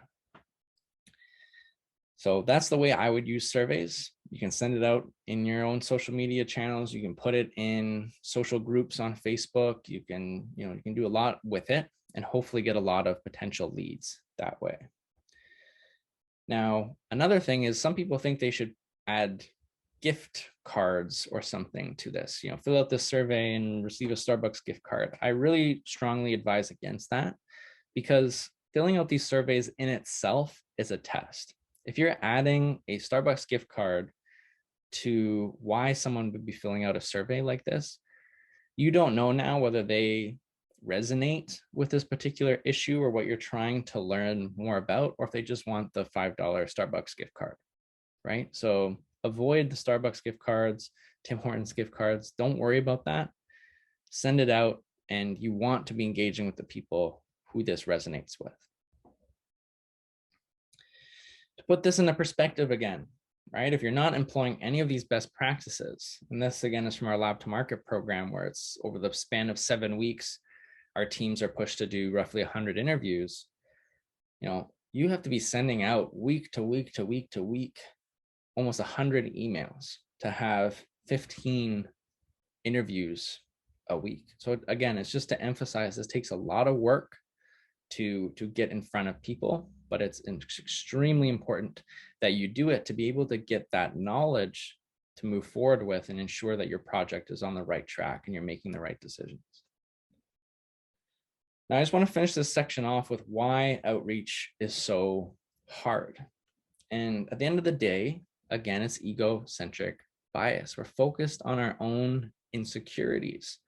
So that's the way I would use surveys. You can send it out in your own social media channels. You can put it in social groups on Facebook. You can do a lot with it and hopefully get a lot of potential leads that way. Now, another thing is some people think they should add gift cards or something to this. Fill out this survey and receive a Starbucks gift card. I really strongly advise against that, because filling out these surveys in itself is a test. If you're adding a Starbucks gift card to why someone would be filling out a survey like this, you don't know now whether they resonate with this particular issue or what you're trying to learn more about, or if they just want the $5 Starbucks gift card, right? So avoid the Starbucks gift cards, Tim Hortons gift cards. Don't worry about that. Send it out, and you want to be engaging with the people who this resonates with. To put this into perspective again, right? If you're not employing any of these best practices, and this again is from our Lab to Market program, where it's over the span of 7 weeks, our teams are pushed to do roughly 100 interviews. You have to be sending out week to week to week to week, almost 100 emails to have 15 interviews a week. So again, it's just to emphasize, this takes a lot of work to get in front of people, but it's extremely important that you do it to be able to get that knowledge to move forward with and ensure that your project is on the right track and you're making the right decisions. Now, I just want to finish this section off with why outreach is so hard. And at the end of the day, again, it's egocentric bias. We're focused on our own insecurities.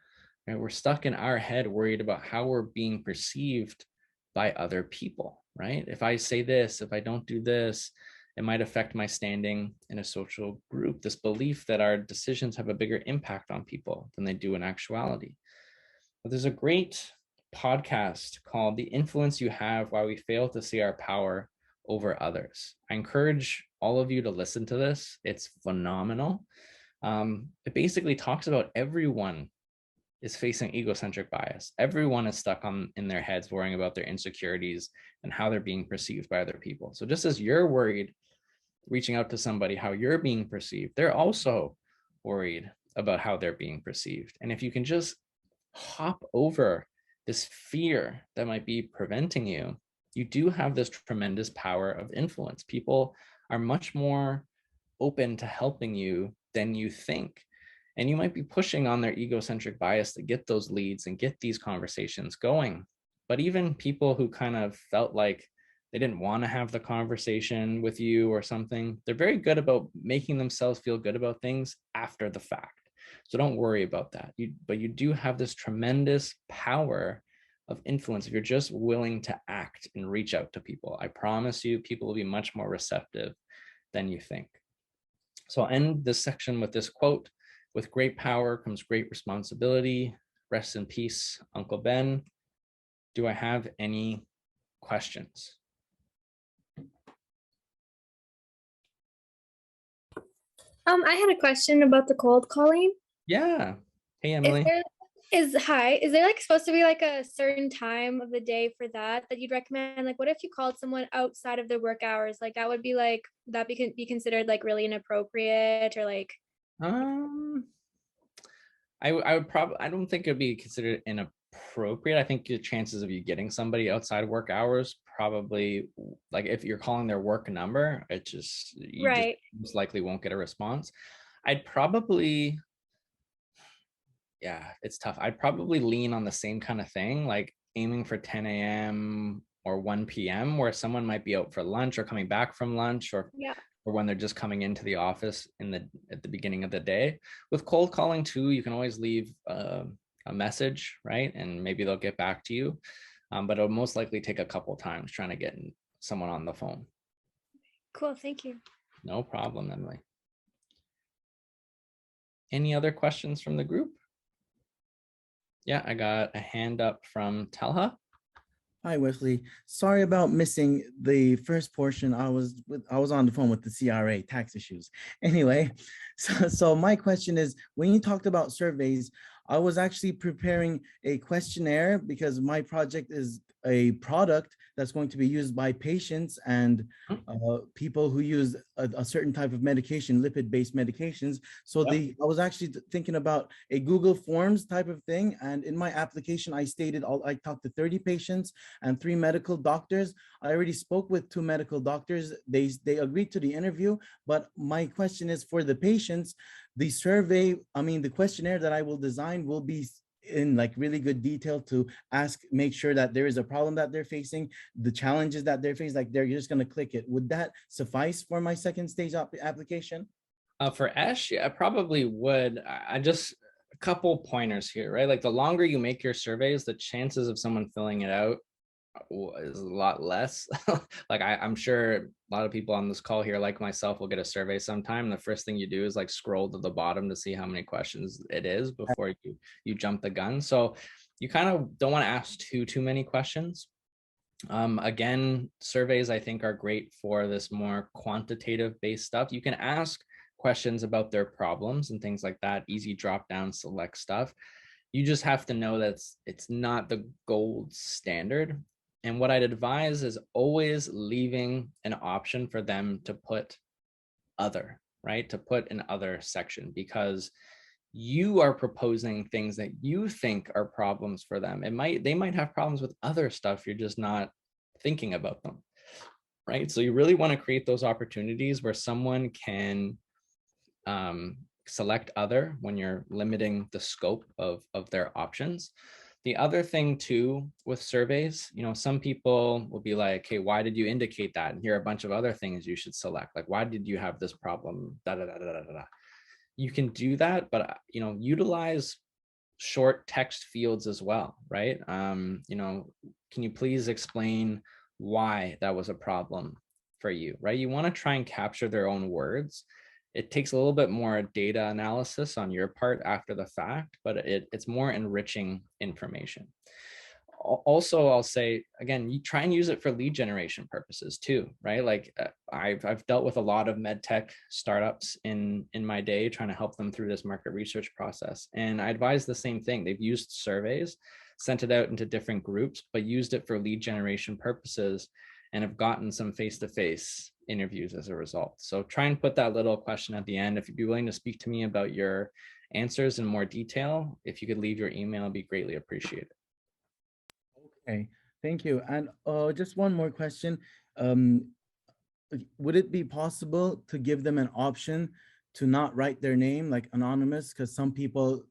Right? We're stuck in our head, worried about how we're being perceived by other people, right? If I say this, if I don't do this, it might affect my standing in a social group. This belief that our decisions have a bigger impact on people than they do in actuality. But there's a great podcast called The Influence You Have Why We Fail to See Our Power Over Others. I encourage all of you to listen to this. It's phenomenal. It basically talks about everyone is facing egocentric bias. Everyone is stuck in their heads worrying about their insecurities and how they're being perceived by other people. So just as you're worried reaching out to somebody how you're being perceived, they're also worried about how they're being perceived. And if you can just hop over this fear that might be preventing you, you do have this tremendous power of influence. People are much more open to helping you than you think. And you might be pushing on their egocentric bias to get those leads and get these conversations going. But even people who kind of felt like they didn't want to have the conversation with you or something, they're very good about making themselves feel good about things after the fact. So don't worry about that. But you do have this tremendous power of influence if you're just willing to act and reach out to people. I promise you, people will be much more receptive than you think. So I'll end this section with this quote: "With great power comes great responsibility. Rest in peace, Uncle Ben." Do I have any questions? I had a question about the cold calling. Yeah. Hey, Emily. Is there like supposed to be like a certain time of the day for that you'd recommend? Like, what if you called someone outside of their work hours? Like, that would be like, that be considered like really inappropriate, or like? I would probably, I don't think it'd be considered inappropriate. I think the chances of you getting somebody outside work hours probably, like if you're calling their work number, it just, you just Right. most likely won't get a response. I'd probably, yeah, it's tough. I'd probably lean on the same kind of thing, like aiming for 10 a.m. or 1 p.m. where someone might be out for lunch or coming back from lunch, Yeah. or when they're just coming into the office at the beginning of the day. With cold calling too, you can always leave a message, right? And maybe they'll get back to you. But it'll most likely take a couple times trying to get someone on the phone. Cool. Thank you. No problem, Emily. Any other questions from the group? Yeah, I got a hand up from Talha. Hi, Wesley. Sorry about missing the first portion. I was on the phone with the CRA, tax issues. Anyway, so my question is, when you talked about surveys, I was actually preparing a questionnaire because my project is a product that's going to be used by patients and people who use a certain type of medication, lipid-based medications. So I was actually thinking about a Google Forms type of thing. And in my application, I stated I talked to 30 patients and 3 medical doctors. I already spoke with 2 medical doctors. They agreed to the interview. But my question is, for the patients, the survey, the questionnaire that I will design will be in like really good detail to make sure that there is a problem that they're facing, the challenges that they're facing, like they're just going to click it. Would that suffice for my second stage application? For Esh, yeah, I probably would. I just, a couple pointers here, right? Like the longer you make your surveys, the chances of someone filling it out is a lot less. Like I'm sure a lot of people on this call here, like myself, will get a survey sometime. The first thing you do is like scroll to the bottom to see how many questions it is before you jump the gun. So you kind of don't want to ask too many questions. Again, surveys I think are great for this more quantitative based stuff. You can ask questions about their problems and things like that, easy drop down select stuff. You just have to know that it's not the gold standard. And what I'd advise is always leaving an option for them to put other, right? To put an other section, because you are proposing things that you think are problems for them. They might have problems with other stuff. You're just not thinking about them, right? So you really want to create those opportunities where someone can select other when you're limiting the scope of their options. The other thing too with surveys, some people will be like, hey, why did you indicate that? And here are a bunch of other things you should select. Like, why did you have this problem? Da, da, da, da, da, da. You can do that, but utilize short text fields as well, right? Can you please explain why that was a problem for you, right? You want to try and capture their own words. It takes a little bit more data analysis on your part after the fact, but it's more enriching information. Also, I'll say again, you try and use it for lead generation purposes too, right? Like I've dealt with a lot of med tech startups in my day, trying to help them through this market research process. And I advise the same thing. They've used surveys, sent it out into different groups, but used it for lead generation purposes, and have gotten some face-to-face interviews as a result. So try and put that little question at the end. If you'd be willing to speak to me about your answers in more detail, if you could leave your email, it'd be greatly appreciated. Okay, thank you. And just one more question. Um, would it be possible to give them an option to not write their name, like anonymous? Because some people,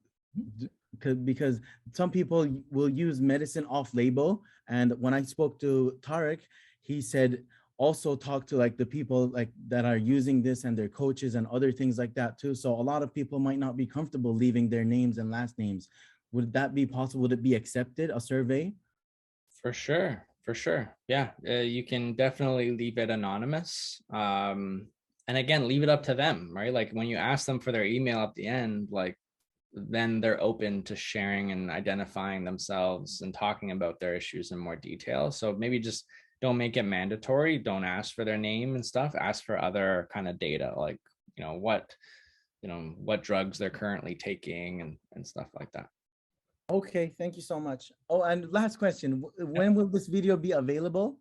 because some people will use medicine off label. And when I spoke to Tarek, he said also talk to like the people like that are using this and their coaches and other things like that too. So a lot of people might not be comfortable leaving their names and last names. Would that be possible? Would it be accepted, a survey? For sure, for sure. Yeah, you can definitely leave it anonymous. And again, leave it up to them, right? Like when you ask them for their email at the end, like then they're open to sharing and identifying themselves and talking about their issues in more detail. So maybe just don't make it mandatory. Don't ask for their name and stuff. Ask for other kind of data, like, what drugs they're currently taking and stuff like that. Okay, thank you so much. Oh, and last question. When will this video be available?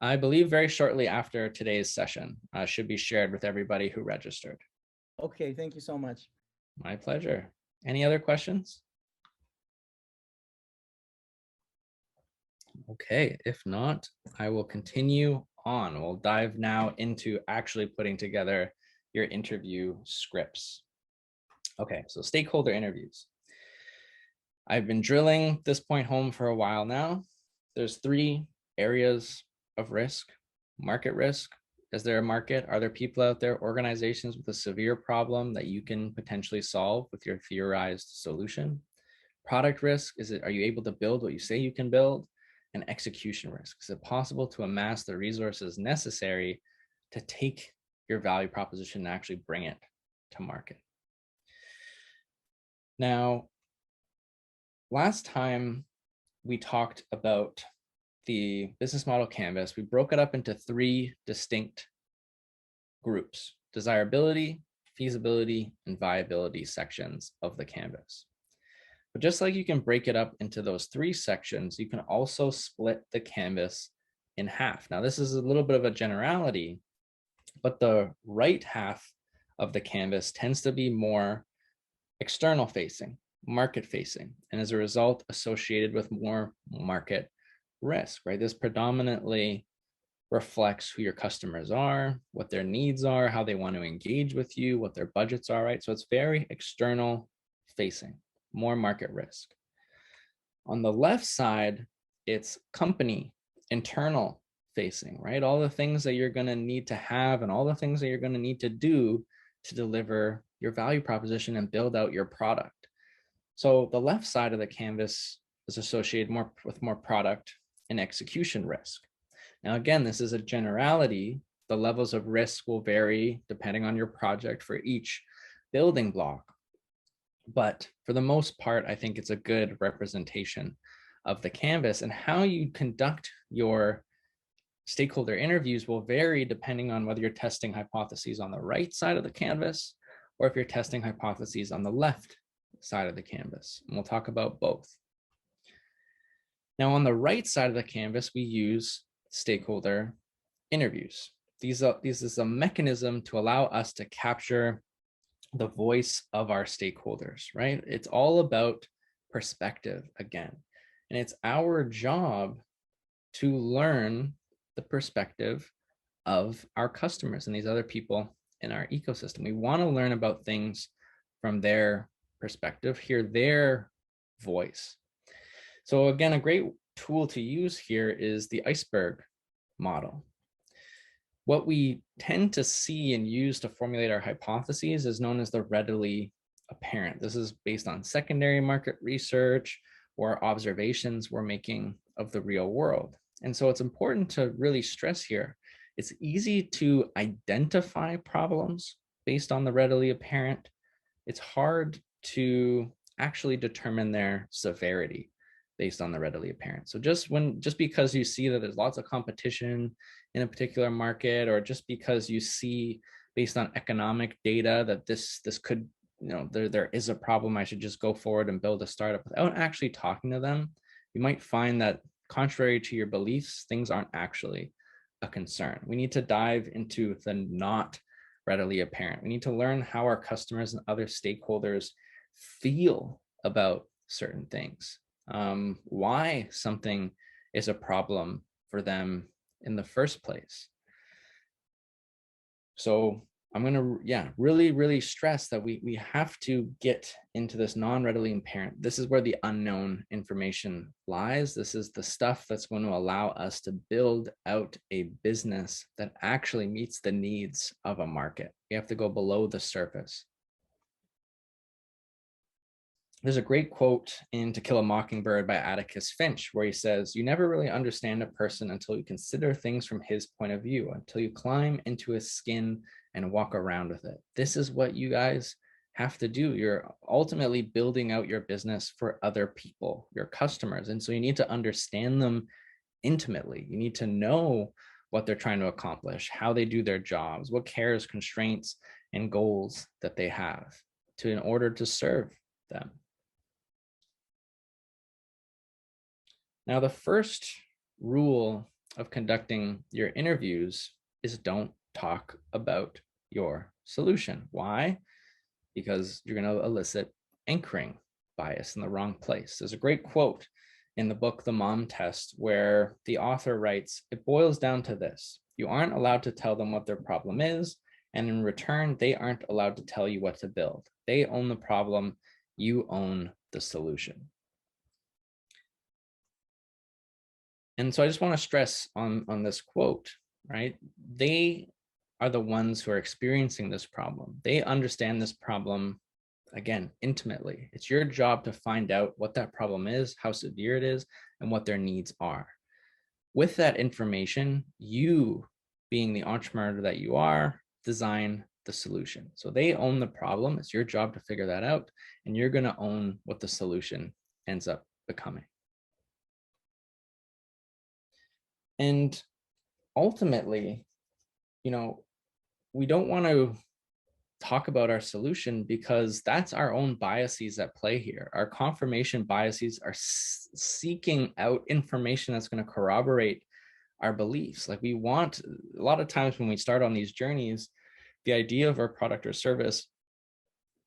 I believe very shortly after today's session, should be shared with everybody who registered. Okay, thank you so much. My pleasure. Any other questions? Okay, if not, I will continue on. We'll dive now into actually putting together your interview scripts. Okay, so stakeholder interviews. I've been drilling this point home for a while now. There's 3 areas of risk. Market risk. Is there a market? Are there people out there, organizations with a severe problem that you can potentially solve with your theorized solution? Product risk. Are you able to build what you say you can build? And execution risk. Is it possible to amass the resources necessary to take your value proposition and actually bring it to market? Now, last time we talked about the business model canvas, we broke it up into 3 distinct groups: desirability, feasibility, and viability sections of the canvas. But just like you can break it up into those 3 sections, you can also split the canvas in half. Now, this is a little bit of a generality, but the right half of the canvas tends to be more external facing, market facing, and as a result associated with more market risk, right? This predominantly reflects who your customers are, what their needs are, how they want to engage with you, what their budgets are, right? So it's very external facing, more market risk. On the left side, it's company, internal facing, right? All the things that you're going to need to have and all the things that you're going to need to do to deliver your value proposition and build out your product. So the left side of the canvas is associated more with more product and execution risk. Now, again, this is a generality. The levels of risk will vary depending on your project for each building block. But for the most part, I think it's a good representation of the canvas, and how you conduct your stakeholder interviews will vary depending on whether you're testing hypotheses on the right side of the canvas or if you're testing hypotheses on the left side of the canvas. And we'll talk about both. Now, on the right side of the canvas, we use stakeholder interviews. This is a mechanism to allow us to capture the voice of our stakeholders, right? It's all about perspective again. And it's our job to learn the perspective of our customers and these other people in our ecosystem. We want to learn about things from their perspective, hear their voice. So again, a great tool to use here is the iceberg model. What we tend to see and use to formulate our hypotheses is known as the readily apparent. This is based on secondary market research or observations we're making of the real world. And so it's important to really stress here, it's easy to identify problems based on the readily apparent. It's hard to actually determine their severity based on the readily apparent. So just because you see that there's lots of competition in a particular market, or just because you see based on economic data that this could, there is a problem, I should just go forward and build a startup without actually talking to them, you might find that contrary to your beliefs, things aren't actually a concern. We need to dive into the not readily apparent. We need to learn how our customers and other stakeholders feel about certain things, why something is a problem for them in the first place. So I'm going to, really stress that we have to get into this non-readily apparent. This is where the unknown information lies. This is the stuff that's going to allow us to build out a business that actually meets the needs of a market. We have to go below the surface. There's a great quote in To Kill a Mockingbird by Atticus Finch, where he says, "You never really understand a person until you consider things from his point of view, until you climb into his skin and walk around with it." This is what you guys have to do. You're ultimately building out your business for other people, your customers. And so you need to understand them intimately. You need to know what they're trying to accomplish, how they do their jobs, what cares, constraints, and goals that they have in order to serve them. Now, the first rule of conducting your interviews is don't talk about your solution. Why? Because you're going to elicit anchoring bias in the wrong place. There's a great quote in the book, The Mom Test, where the author writes, "It boils down to this. You aren't allowed to tell them what their problem is, and in return, they aren't allowed to tell you what to build. They own the problem. You own the solution." And so I just want to stress on this quote, right? They are the ones who are experiencing this problem. They understand this problem, again, intimately. It's your job to find out what that problem is, how severe it is, and what their needs are. With that information, you, being the entrepreneur that you are, design the solution. So they own the problem. It's your job to figure that out, and you're going to own what the solution ends up becoming. And ultimately, we don't want to talk about our solution because that's our own biases at play here. Our confirmation biases are seeking out information that's going to corroborate our beliefs. Like, we want, a lot of times when we start on these journeys, the idea of our product or service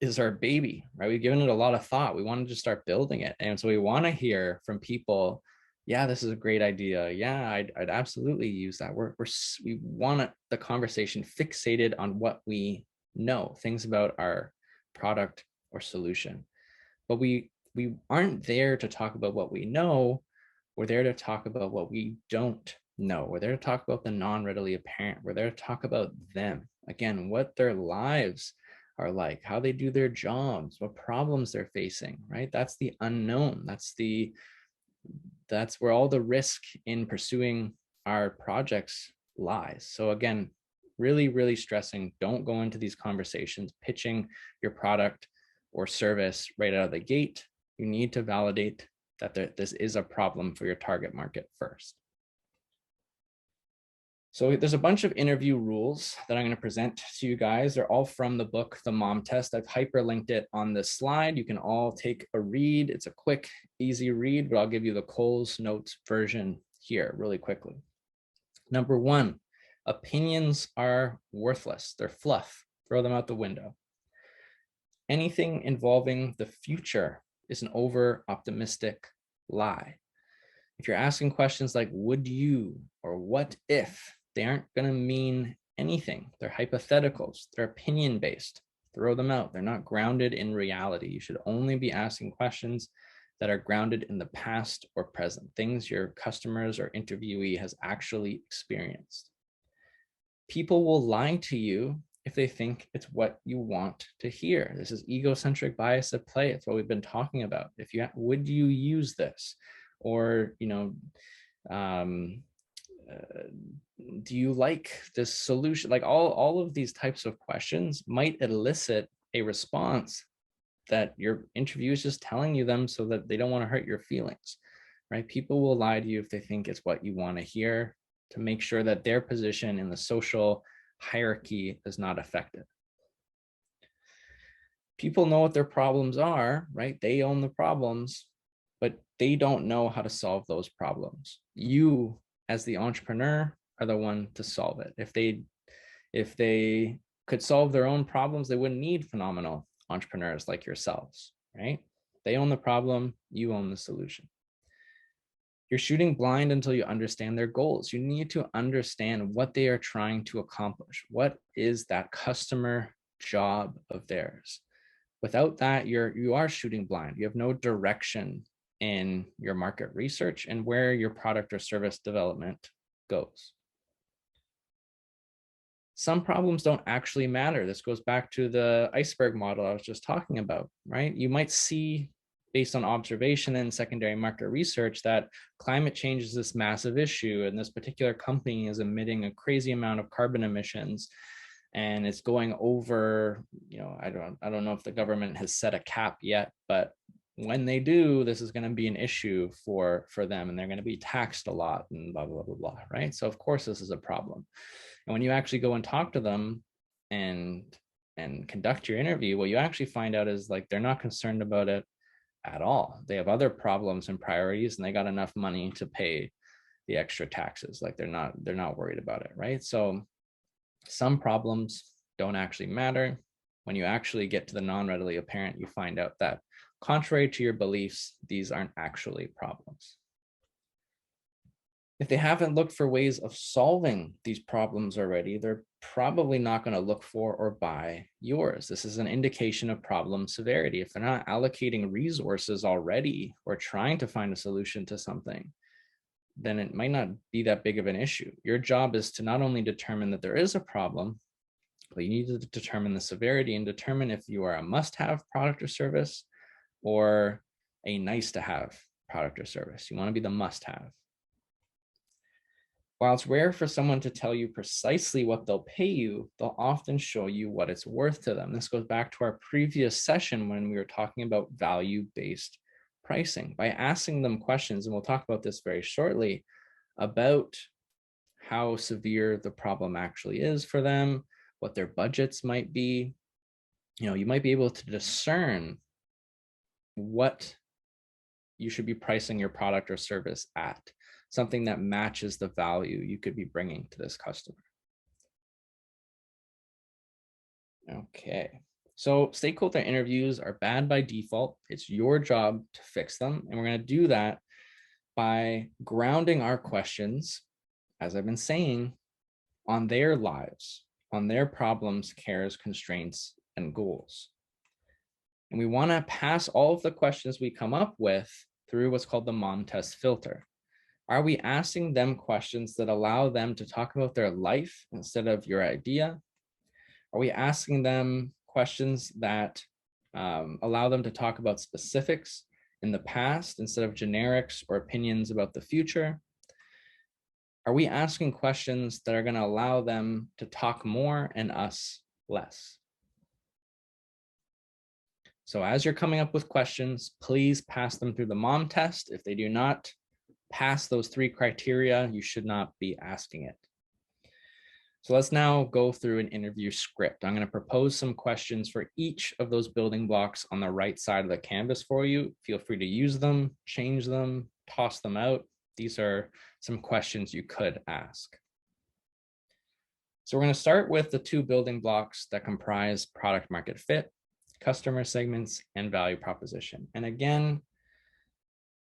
is our baby, right? We've given it a lot of thought. We want to just start building it. And so we want to hear from people, yeah, this is a great idea. Yeah, I'd absolutely use that. We want the conversation fixated on what we know, things about our product or solution. But we aren't there to talk about what we know. We're there to talk about what we don't know. We're there to talk about the non-readily apparent. We're there to talk about them. Again, what their lives are like, how they do their jobs, what problems they're facing, right? That's the unknown. That's where all the risk in pursuing our projects lies. So again, really stressing, don't go into these conversations pitching your product or service right out of the gate. You need to validate that this is a problem for your target market first. So there's a bunch of interview rules that I'm going to present to you guys. They're all from the book, The Mom Test. I've hyperlinked it on this slide. You can all take a read. It's a quick, easy read, but I'll give you the Coles Notes version here really quickly. Number one, opinions are worthless. They're fluff. Throw them out the window. Anything involving the future is an over-optimistic lie. If you're asking questions like would you or what if, they aren't going to mean anything. They're hypotheticals. They're opinion-based. Throw them out. They're not grounded in reality. You should only be asking questions that are grounded in the past or present, things your customers or interviewee has actually experienced. People will lie to you if they think it's what you want to hear. This is egocentric bias at play. It's what we've been talking about. Would you use this? Or, do you like this solution? Like all of these types of questions might elicit a response that your interview is just telling you them so that they don't want to hurt your feelings, right? People will lie to you if they think it's what you want to hear, to make sure that their position in the social hierarchy is not affected. People know what their problems are, right? They own the problems, but they don't know how to solve those problems. You, as the entrepreneur, are the one to solve it. If they could solve their own problems, they wouldn't need phenomenal entrepreneurs like yourselves, right? They own the problem, you own the solution. You're shooting blind until you understand their goals. You need to understand what they are trying to accomplish. What is that customer job of theirs? Without that, you are shooting blind. You have no direction in your market research and where your product or service development goes. Some problems don't actually matter. This goes back to the iceberg model I was just talking about, right? You might see, based on observation and secondary market research, that climate change is this massive issue and this particular company is emitting a crazy amount of carbon emissions, and it's going over, I don't know if the government has set a cap yet, but when they do, this is going to be an issue for them, and they're going to be taxed a lot and blah, blah, blah, blah, right? So of course this is a problem. And when you actually go and talk to them and conduct your interview, what you actually find out is like they're not concerned about it at all. They have other problems and priorities, and they got enough money to pay the extra taxes. Like they're not worried about it, right? So some problems don't actually matter. When you actually get to the non-readily apparent, you find out that contrary to your beliefs, these aren't actually problems. If they haven't looked for ways of solving these problems already, they're probably not going to look for or buy yours. This is an indication of problem severity. If they're not allocating resources already or trying to find a solution to something, then it might not be that big of an issue. Your job is to not only determine that there is a problem, but you need to determine the severity and determine if you are a must-have product or service or a nice-to-have product or service. You want to be the must-have. While it's rare for someone to tell you precisely what they'll pay you, they'll often show you what it's worth to them. This goes back to our previous session when we were talking about value-based pricing. By asking them questions, and we'll talk about this very shortly, about how severe the problem actually is for them, what their budgets might be, you might be able to discern what you should be pricing your product or service at, something that matches the value you could be bringing to this customer. Okay, so stakeholder interviews are bad by default. It's your job to fix them. And we're going to do that by grounding our questions, as I've been saying, on their lives, on their problems, cares, constraints, and goals. And we want to pass all of the questions we come up with through what's called the Mom test filter. Are we asking them questions that allow them to talk about their life instead of your idea? Are we asking them questions that allow them to talk about specifics in the past instead of generics or opinions about the future? Are we asking questions that are going to allow them to talk more and us less? So as you're coming up with questions, please pass them through the Mom test. If they do not pass those 3 criteria, you should not be asking it. So let's now go through an interview script. I'm going to propose some questions for each of those building blocks on the right side of the canvas for you. Feel free to use them, change them, toss them out. These are some questions you could ask. So we're going to start with the 2 building blocks that comprise product market fit, customer segments, and value proposition. And again,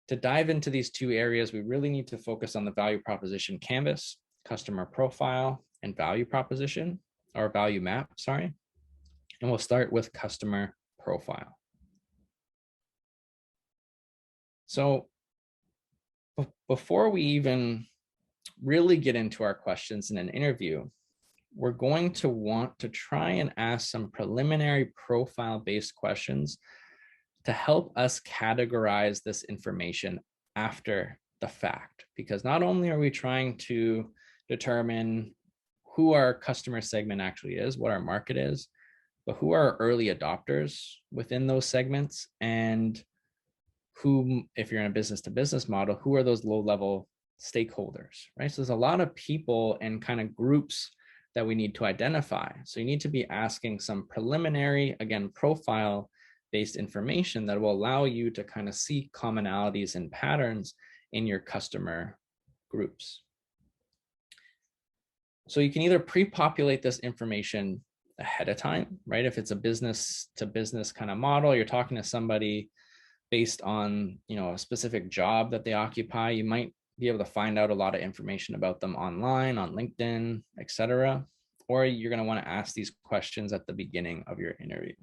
to dive into these 2 areas, we really need to focus on the value proposition canvas, customer profile, and value proposition, or value map, sorry. And we'll start with customer profile. So before we even really get into our questions in an interview, we're going to want to try and ask some preliminary profile-based questions to help us categorize this information after the fact. Because not only are we trying to determine who our customer segment actually is, what our market is, but who are early adopters within those segments, and who, if you're in a business to business model, who are those low level stakeholders, right? So there's a lot of people and kind of groups that we need to identify. So you need to be asking some preliminary, again, profile based information that will allow you to kind of see commonalities and patterns in your customer groups. So you can either pre-populate this information ahead of time, right? If it's a business to business kind of model, you're talking to somebody based on, you know, a specific job that they occupy, you might be able to find out a lot of information about them online, on LinkedIn, etc. Or you're going to want to ask these questions at the beginning of your interview.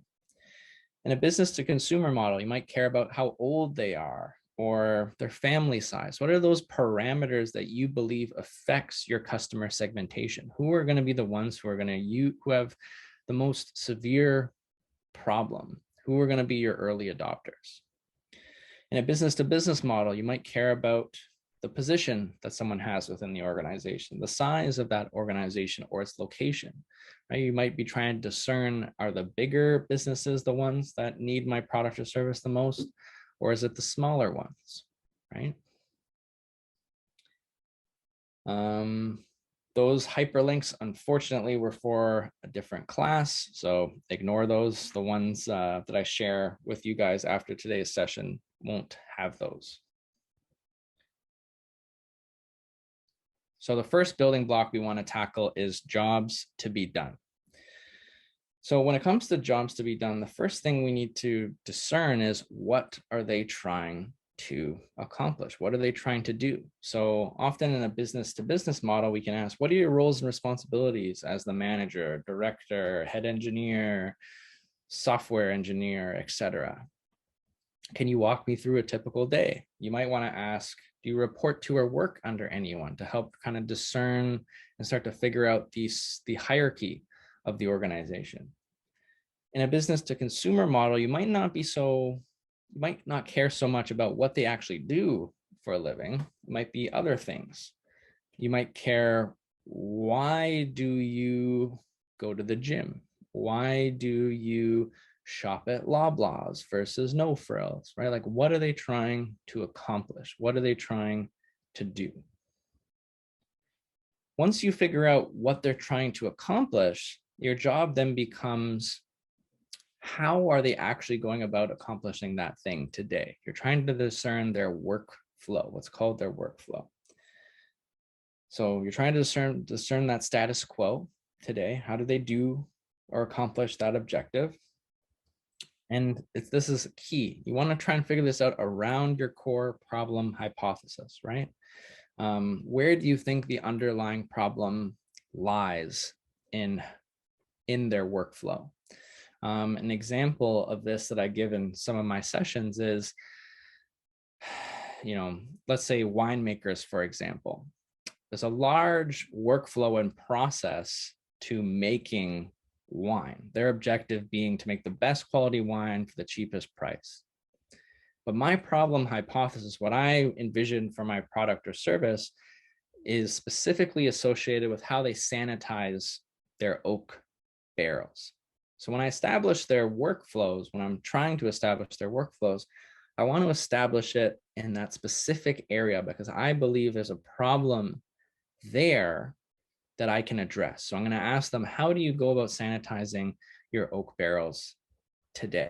In a business to consumer model, you might care about how old they are or their family size. What are those parameters that you believe affects your customer segmentation? Who are going to be the ones who are going to who have the most severe problem? Who are going to be your early adopters? In a business to business model, you might care about the position that someone has within the organization, the size of that organization or its location, right? You might be trying to discern, are the bigger businesses the ones that need my product or service the most, or is it the smaller ones, right? Those hyperlinks, unfortunately, were for a different class, so ignore those. The ones that I share with you guys after today's session won't have those. So the first building block we want to tackle is jobs to be done. So when it comes to jobs to be done, the first thing we need to discern is, what are they trying to accomplish? What are they trying to do? So often in a business to business model, we can ask, what are your roles and responsibilities as the manager, director, head engineer, software engineer, etc.? Can you walk me through a typical day? You might want to ask, do you report to or work under anyone, to help kind of discern and start to figure out the hierarchy of the organization? In a business to consumer model, you might not care so much about what they actually do for a living. It might be other things. You might care, why do you go to the gym? Why do you shop at Loblaws versus No Frills, right? Like, what are they trying to accomplish? What are they trying to do? Once you figure out what they're trying to accomplish, your job then becomes, how are they actually going about accomplishing that thing today? You're trying to discern their workflow, what's called their workflow. So you're trying to discern that status quo today. How do they do or accomplish that objective? And this is key. You want to try and figure this out around your core problem hypothesis, right? Where do you think the underlying problem lies in their workflow? An example of this that I give in some of my sessions is, let's say winemakers, for example. There's a large workflow and process to making wine. Their objective being to make the best quality wine for the cheapest price. But my problem hypothesis, what I envision for my product or service, is specifically associated with how they sanitize their oak barrels. So when I establish their workflows, when I'm trying to establish their workflows, I want to establish it in that specific area because I believe there's a problem there that I can address. So I'm going to ask them, how do you go about sanitizing your oak barrels today?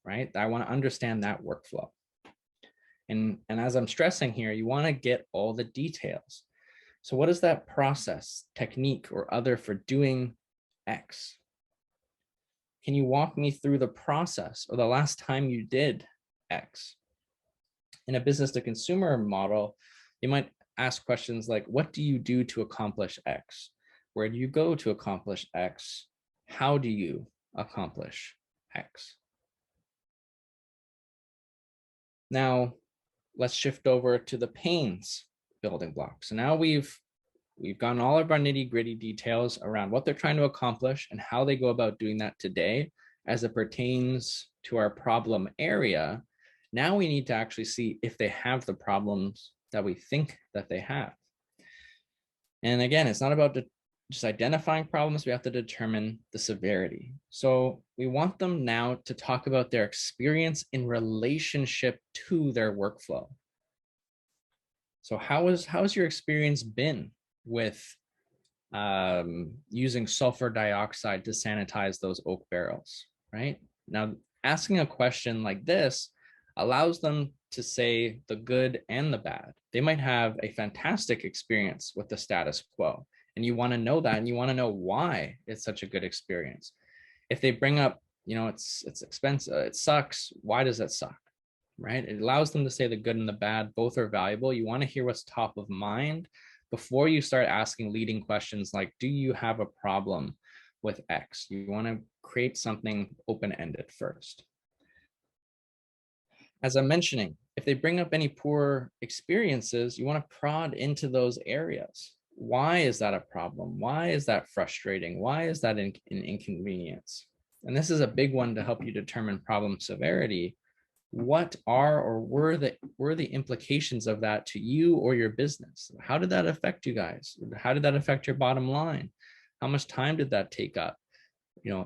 Right? I want to understand that workflow. And as I'm stressing here, you want to get all the details. So what is that process, technique, or other for doing X? Can you walk me through the process or the last time you did X? In a business to consumer model, you might ask questions like, what do you do to accomplish X? Where do you go to accomplish X? How do you accomplish X? Now, let's shift over to the pains building block. So now we've gotten all of our nitty-gritty details around what they're trying to accomplish and how they go about doing that today as it pertains to our problem area. Now we need to actually see if they have the problems that we think that they have. And again, it's not about just identifying problems, we have to determine the severity. So we want them now to talk about their experience in relationship to their workflow. So how's your experience been with using sulfur dioxide to sanitize those oak barrels, right? Now, asking a question like this allows them to say the good and the bad. They might have a fantastic experience with the status quo, and you want to know that, and you want to know why it's such a good experience. If they bring up, it's expensive, it sucks, why does that suck, right? It allows them to say the good and the bad. Both are valuable. You want to hear what's top of mind before you start asking leading questions like, do you have a problem with X? You want to create something open-ended first. As I'm mentioning, if they bring up any poor experiences, you want to prod into those areas. Why is that a problem? Why is that frustrating? Why is that an inconvenience? And this is a big one to help you determine problem severity. What are or were the implications of that to you or your business? How did that affect you guys? How did that affect your bottom line? How much time did that take up?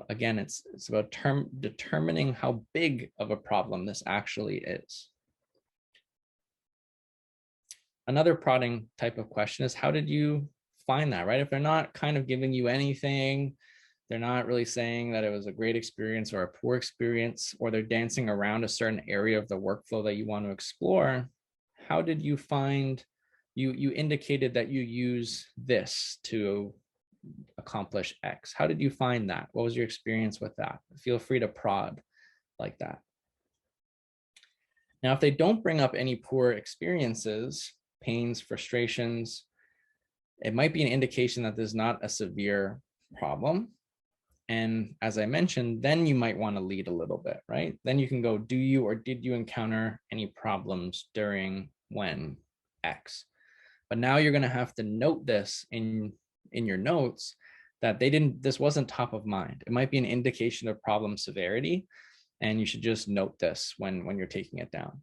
Again, it's about determining how big of a problem this actually is. Another prodding type of question is, how did you find that, right? If they're not kind of giving you anything, they're not really saying that it was a great experience or a poor experience, or they're dancing around a certain area of the workflow that you want to explore, how did you find, you indicated that you use this to accomplish X. How did you find that? What was your experience with that? Feel free to prod like that. Now, if they don't bring up any poor experiences, pains, frustrations, it might be an indication that there's not a severe problem. And as I mentioned, then you might want to lead a little bit, right? Then you can go, do you or did you encounter any problems during when X? But now you're going to have to note this in your notes that this wasn't top of mind. It might be an indication of problem severity, and you should just note this when you're taking it down.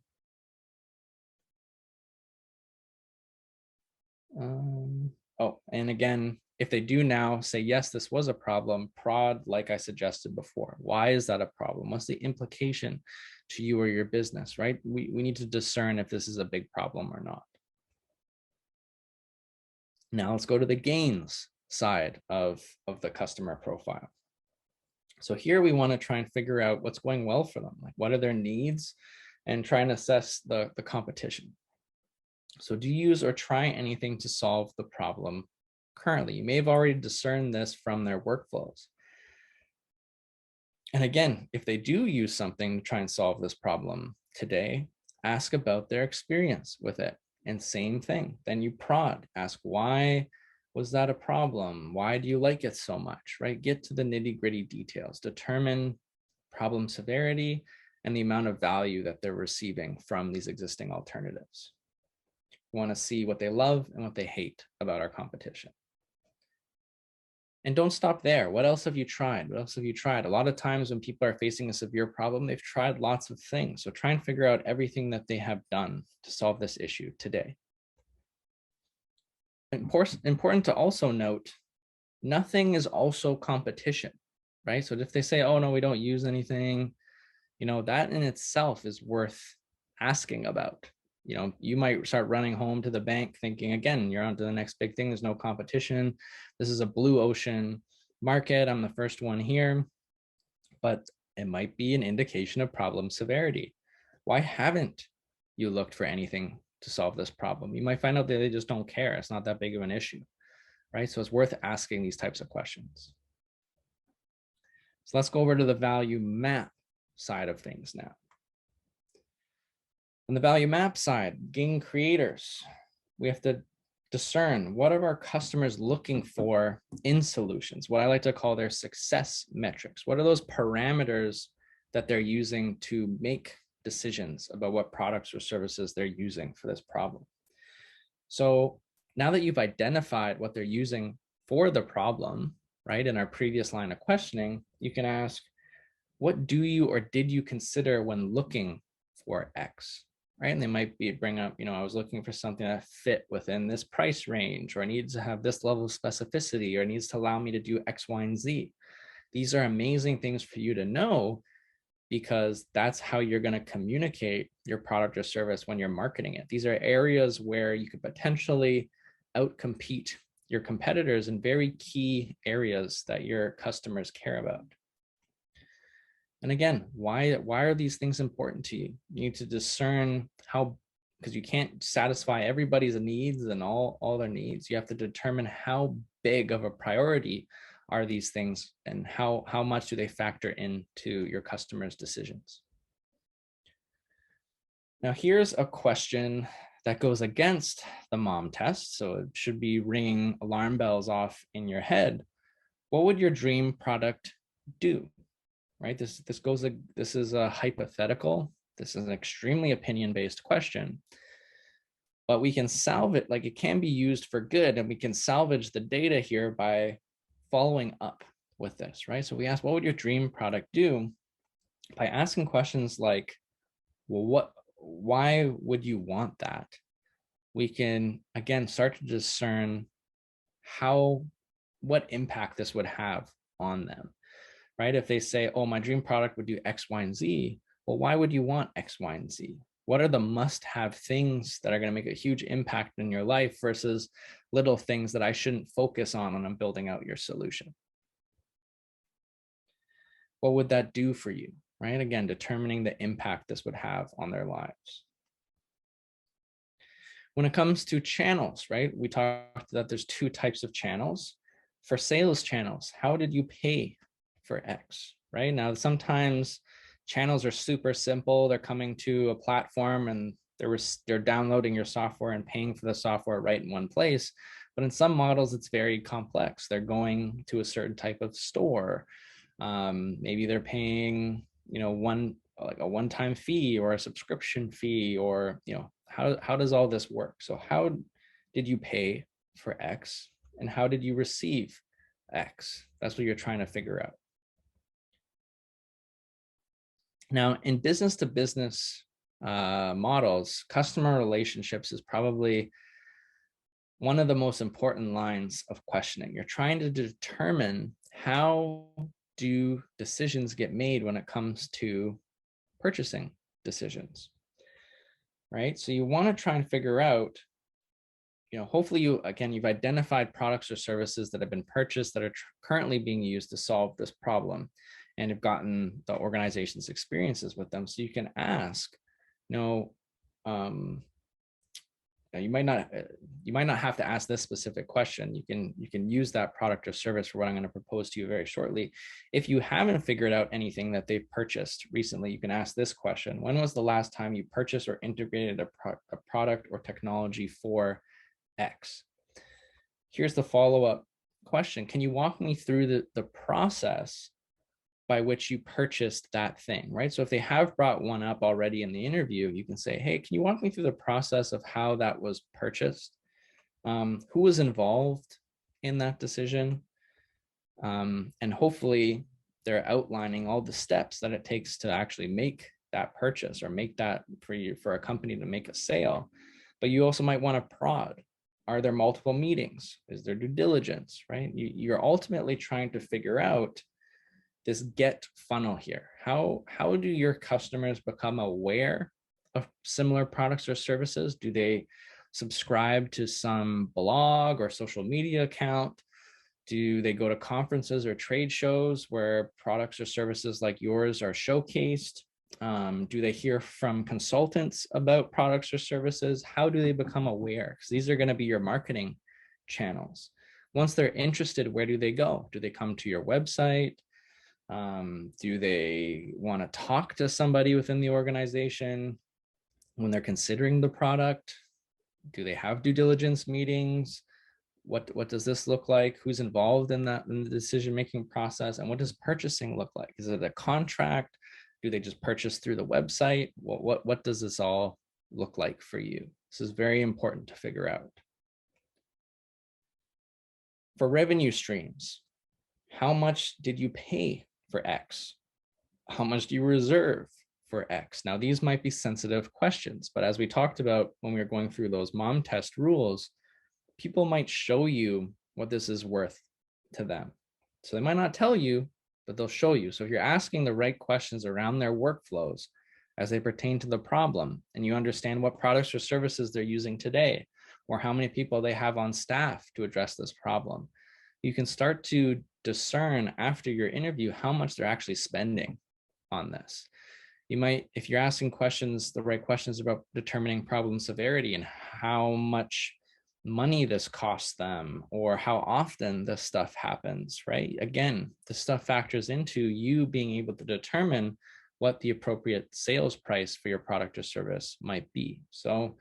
And again, if they do now say, yes, this was a problem, prod like I suggested before. Why is that a problem? What's the implication to you or your business, right? We need to discern if this is a big problem or not. Now let's go to the gains side of the customer profile. So here we want to try and figure out what's going well for them, like what are their needs, and try and assess the competition. So do you use or try anything to solve the problem currently? You may have already discerned this from their workflows. And again, if they do use something to try and solve this problem today, ask about their experience with it. And same thing, then you prod, ask why was that a problem? Why do you like it so much, right? Get to the nitty-gritty details, determine problem severity and the amount of value that they're receiving from these existing alternatives. You want to see what they love and what they hate about our competition. And don't stop there. What else have you tried? What else have you tried? A lot of times when people are facing a severe problem, they've tried lots of things. So try and figure out everything that they have done to solve this issue today. Important to also note, nothing is also competition, right? So if they say, oh no, we don't use anything, that in itself is worth asking about. You might start running home to the bank thinking, again, you're on to the next big thing. There's no competition. This is a blue ocean market. I'm the first one here, but it might be an indication of problem severity. Why haven't you looked for anything to solve this problem? You might find out that they just don't care. It's not that big of an issue, right? So it's worth asking these types of questions. So let's go over to the value map side of things now. On the value map side, gain creators, we have to discern what are our customers looking for in solutions, what I like to call their success metrics. What are those parameters that they're using to make decisions about what products or services they're using for this problem? So now that you've identified what they're using for the problem, right, in our previous line of questioning, you can ask, what do you or did you consider when looking for X? right? And they might bring up, I was looking for something that fit within this price range, or I needs to have this level of specificity, or it needs to allow me to do X, Y, and Z. These are amazing things for you to know, because that's how you're going to communicate your product or service when you're marketing it. These are areas where you could potentially outcompete your competitors in very key areas that your customers care about. And again, why are these things important to you? You need to discern how, because you can't satisfy everybody's needs and all their needs. You have to determine how big of a priority are these things, and how much do they factor into your customers' decisions. Now, here's a question that goes against the mom test, so it should be ringing alarm bells off in your head. What would your dream product do? Right? This is a hypothetical. This is an extremely opinion-based question, but we can salve it, like it can be used for good, and we can salvage the data here by following up with this, right? So we ask, what would your dream product do? By asking questions like, well, why would you want that? We can, again, start to discern what impact this would have on them, right? If they say, oh, my dream product would do X, Y, and Z, well, why would you want X, Y, and Z? What are the must-have things that are going to make a huge impact in your life versus little things that I shouldn't focus on when I'm building out your solution? What would that do for you, right? Again, determining the impact this would have on their lives. When it comes to channels, right? We talked that there's two types of channels. For sales channels, how did you pay for X, right? Now, sometimes channels are super simple. They're coming to a platform and they're downloading your software and paying for the software right in one place. But in some models, it's very complex. They're going to a certain type of store. Maybe they're paying, a one-time fee or a subscription fee, or, how does all this work? So how did you pay for X, and how did you receive X? That's what you're trying to figure out. Now, in business to business models, customer relationships is probably one of the most important lines of questioning. You're trying to determine, how do decisions get made when it comes to purchasing decisions, right? So you want to try and figure out, hopefully you've identified products or services that have been purchased that are currently being used to solve this problem, and have gotten the organization's experiences with them. So you can ask, you might not have to ask this specific question. You can use that product or service for what I'm going to propose to you very shortly. If you haven't figured out anything that they've purchased recently, you can ask this question: when was the last time you purchased or integrated a product or technology for X? Here's the follow-up question: can you walk me through the process by which you purchased that thing, right? So if they have brought one up already in the interview, you can say, hey, can you walk me through the process of how that was purchased? Who was involved in that decision? And hopefully they're outlining all the steps that it takes to actually make that purchase, or make that for a company to make a sale. But you also might want to prod. Are there multiple meetings? Is there due diligence, right? You're ultimately trying to figure out this get funnel here. How do your customers become aware of similar products or services? Do they subscribe to some blog or social media account? Do they go to conferences or trade shows where products or services like yours are showcased? Do they hear from consultants about products or services? How do they become aware? Because these are going to be your marketing channels. Once they're interested, where do they go? Do they come to your website? Do they want to talk to somebody within the organization when they're considering the product? Do they have due diligence meetings? What does this look like? Who's involved in the decision-making process? And what does purchasing look like? Is it a contract? Do they just purchase through the website? What does this all look like for you? This is very important to figure out. For revenue streams, how much did you pay for X? How much do you reserve for X. Now, these might be sensitive questions, but as we talked about when we were going through those mom test rules, people might show you what this is worth to them. So they might not tell you, but they'll show you. So if you're asking the right questions around their workflows as they pertain to the problem, and you understand what products or services they're using today, or how many people they have on staff to address this problem, you can start to discern after your interview how much they're actually spending on this. You might, if you're asking questions, the right questions about determining problem severity and how much money this costs them, or how often this stuff happens, right? Again, the stuff factors into you being able to determine what the appropriate sales price for your product or service might be. So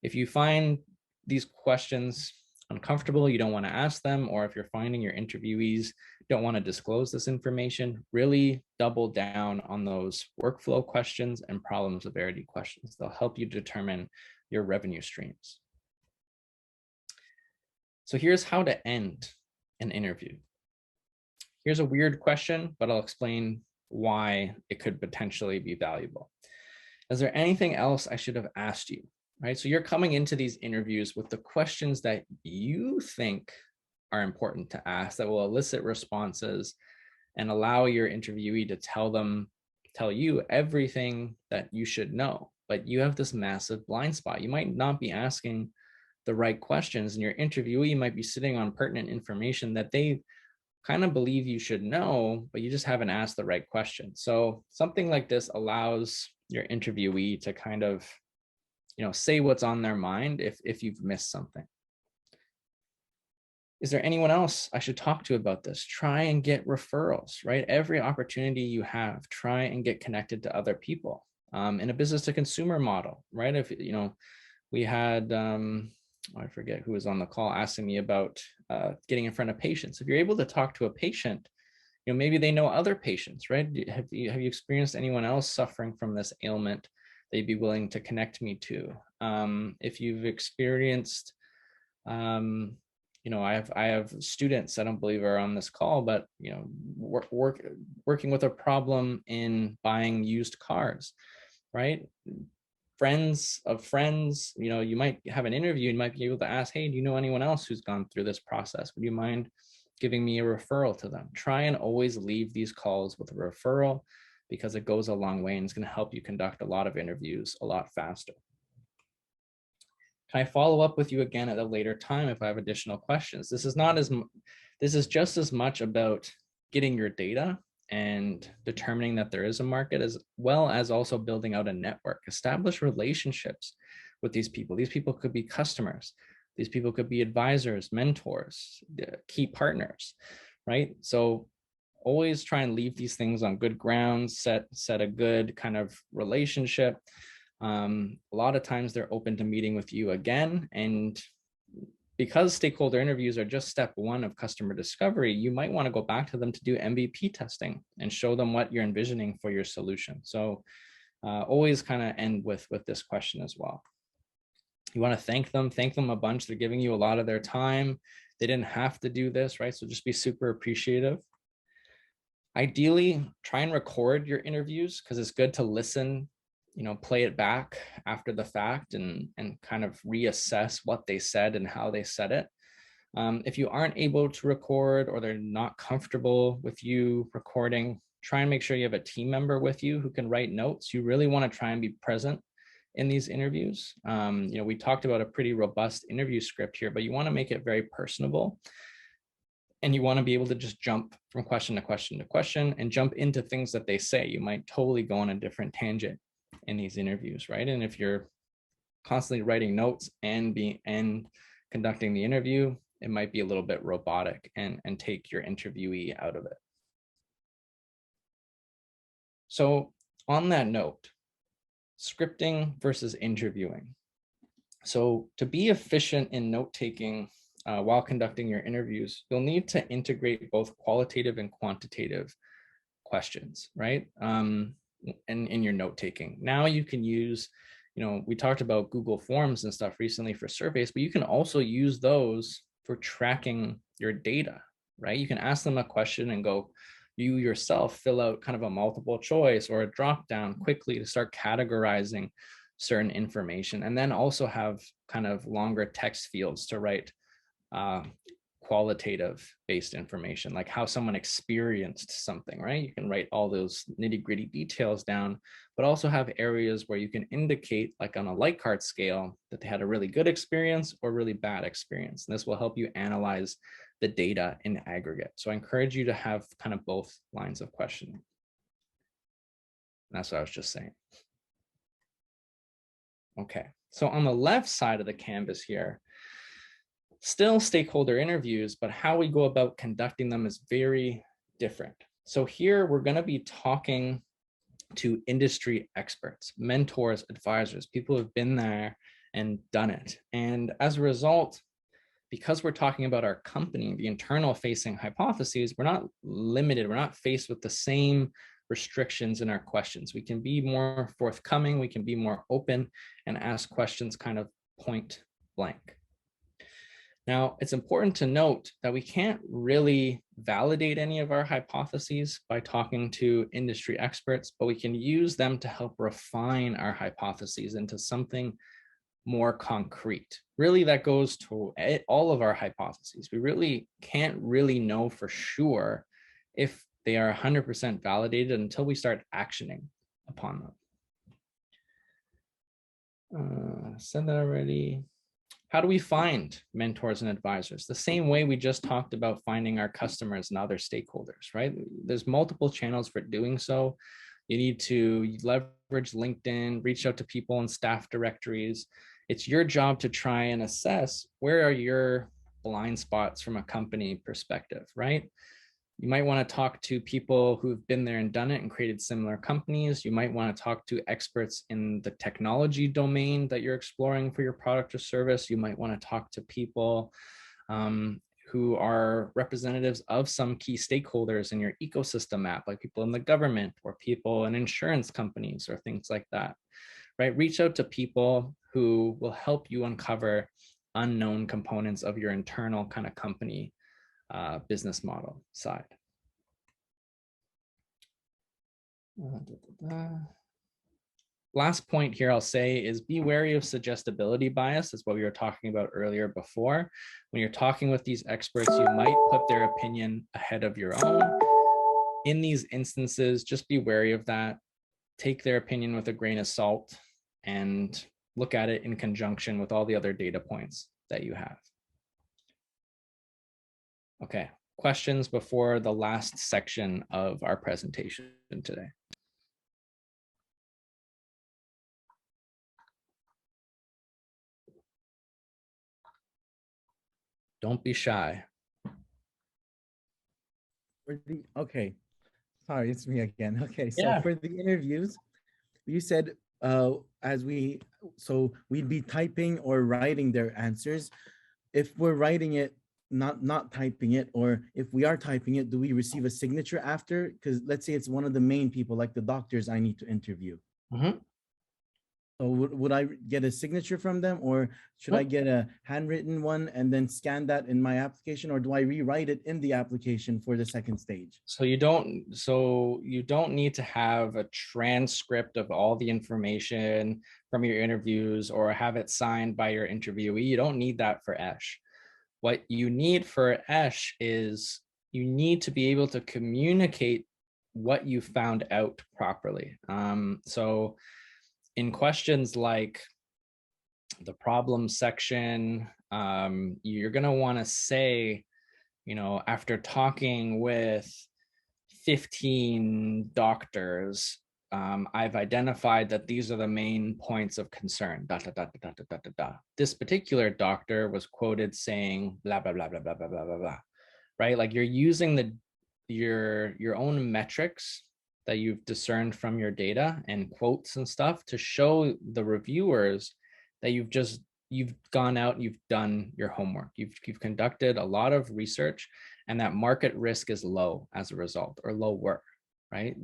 if you find these questions uncomfortable, you don't want to ask them, or if you're finding your interviewees don't want to disclose this information, really double down on those workflow questions and problem severity questions. They'll help you determine your revenue streams. So here's how to end an interview. Here's a weird question, but I'll explain why it could potentially be valuable. Is there anything else I should have asked you? Right? So you're coming into these interviews with the questions that you think are important to ask that will elicit responses and allow your interviewee to tell you everything that you should know. But you have this massive blind spot. You might not be asking the right questions, and your interviewee might be sitting on pertinent information that they kind of believe you should know, but you just haven't asked the right question. So something like this allows your interviewee to kind of, say what's on their mind if you've missed something. Is there anyone else I should talk to about this? Try and get referrals, right? Every opportunity you have, try and get connected to other people. In a business to consumer model, right? If, we had, I forget who was on the call asking me about getting in front of patients. If you're able to talk to a patient, maybe they know other patients, right? Have you experienced anyone else suffering from this ailment they'd be willing to connect me to? If you've experienced, I have students I don't believe are on this call, but working with a problem in buying used cars, right? Friends of friends, you might have an interview, you might be able to ask, hey, do you know anyone else who's gone through this process? Would you mind giving me a referral to them? Try and always leave these calls with a referral, because it goes a long way and it's going to help you conduct a lot of interviews a lot faster. Can I follow up with you again at a later time if I have additional questions? This is just as much about getting your data and determining that there is a market, as well as also building out a network. Establish relationships with these people. These people could be customers. These people could be advisors, mentors, key partners, right? So always try and leave these things on good grounds, set a good kind of relationship. A lot of times they're open to meeting with you again. And because stakeholder interviews are just step one of customer discovery, you might want to go back to them to do MVP testing and show them what you're envisioning for your solution. So always kind of end with this question as well. You want to thank them a bunch. They're giving you a lot of their time. They didn't have to do this, right? So just be super appreciative. Ideally, try and record your interviews, because it's good to listen, play it back after the fact and kind of reassess what they said and how they said it. If you aren't able to record, or they're not comfortable with you recording, try and make sure you have a team member with you who can write notes. You really want to try and be present in these interviews. We talked about a pretty robust interview script here, but you want to make it very personable. And you want to be able to just jump from question to question to question and jump into things that they say. You might totally go on a different tangent in these interviews, right? And if you're constantly writing notes and conducting the interview, it might be a little bit robotic and take your interviewee out of it. So on that note, scripting versus interviewing. So to be efficient in note-taking while conducting your interviews, you'll need to integrate both qualitative and quantitative questions, right? And in your note-taking. Now you can use, we talked about Google Forms and stuff recently for surveys, but you can also use those for tracking your data, right? You can ask them a question and go, you yourself fill out kind of a multiple choice or a drop down quickly to start categorizing certain information, and then also have kind of longer text fields to write qualitative based information, like how someone experienced something, right? You can write all those nitty gritty details down, but also have areas where you can indicate, like on a Likert scale, that they had a really good experience or really bad experience. And this will help you analyze the data in aggregate. So I encourage you to have kind of both lines of questioning. And that's what I was just saying. Okay, so on the left side of the canvas here, still stakeholder interviews, but how we go about conducting them is very different. So here we're going to be talking to industry experts, mentors, advisors, people who've been there and done it. And as a result, because we're talking about our company, the internal facing hypotheses, we're not limited, we're not faced with the same restrictions in our questions. We can be more forthcoming, we can be more open and ask questions kind of point blank. Now, it's important to note that we can't really validate any of our hypotheses by talking to industry experts, but we can use them to help refine our hypotheses into something more concrete. Really, that goes to all of our hypotheses. We really can't really know for sure if they are 100% validated until we start actioning upon them. Said that already. How do we find mentors and advisors? The same way we just talked about finding our customers and other stakeholders, right? There's multiple channels for doing so. You need to leverage LinkedIn, reach out to people in staff directories. It's your job to try and assess where are your blind spots from a company perspective, right? You might want to talk to people who've been there and done it and created similar companies. You might want to talk to experts in the technology domain that you're exploring for your product or service. You might want to talk to people who are representatives of some key stakeholders in your ecosystem map, like people in the government or people in insurance companies or things like that, right? Reach out to people who will help you uncover unknown components of your internal kind of company business model side. Last point here I'll say is be wary of suggestibility bias. That's what we were talking about earlier before. When you're talking with these experts, you might put their opinion ahead of your own. In these instances, just be wary of that. Take their opinion with a grain of salt and look at it in conjunction with all the other data points that you have. Okay, questions before the last section of our presentation today? Don't be shy. Okay, sorry, it's me again. Okay, so Yeah. for the interviews, you said we'd be typing or writing their answers. If we're writing it, not typing it, or if we are typing it, do we receive a signature after? Because let's say it's one of the main people, like the doctors I need to interview. Mm-hmm. So would I get a signature from them, or should I get a handwritten one and then scan that in my application, or do I rewrite it in the application for the second stage? So you don't need to have a transcript of all the information from your interviews or have it signed by your interviewee. You don't need that for ESH. What you need for ESH is you need to be able to communicate what you found out properly. So in questions like the problem section, you're going to want to say, after talking with 15 doctors, I've identified that these are the main points of concern. This particular doctor was quoted saying blah, blah, blah, blah, blah, blah, blah, blah, blah, right? Like you're using your own metrics that you've discerned from your data and quotes and stuff to show the reviewers that you've gone out and you've done your homework. You've conducted a lot of research and that market risk is low as a result, or lower, right?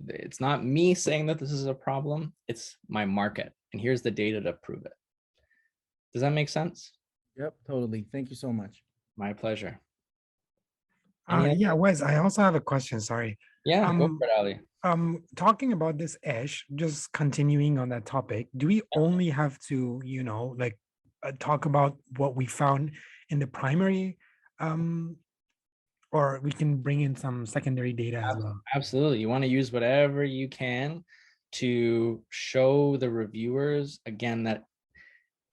It's not me saying that this is a problem, it's my market. And here's the data to prove it. Does that make sense? Yep, totally. Thank you so much. My pleasure. Any other? Yeah, Wes, I also have a question. Sorry. Yeah, go Um, for it, Ali. Talking about this Ash, just continuing on that topic, do we only have to, like talk about what we found in the primary, um, or we can bring in some secondary data as well? Absolutely. You want to use whatever you can to show the reviewers again that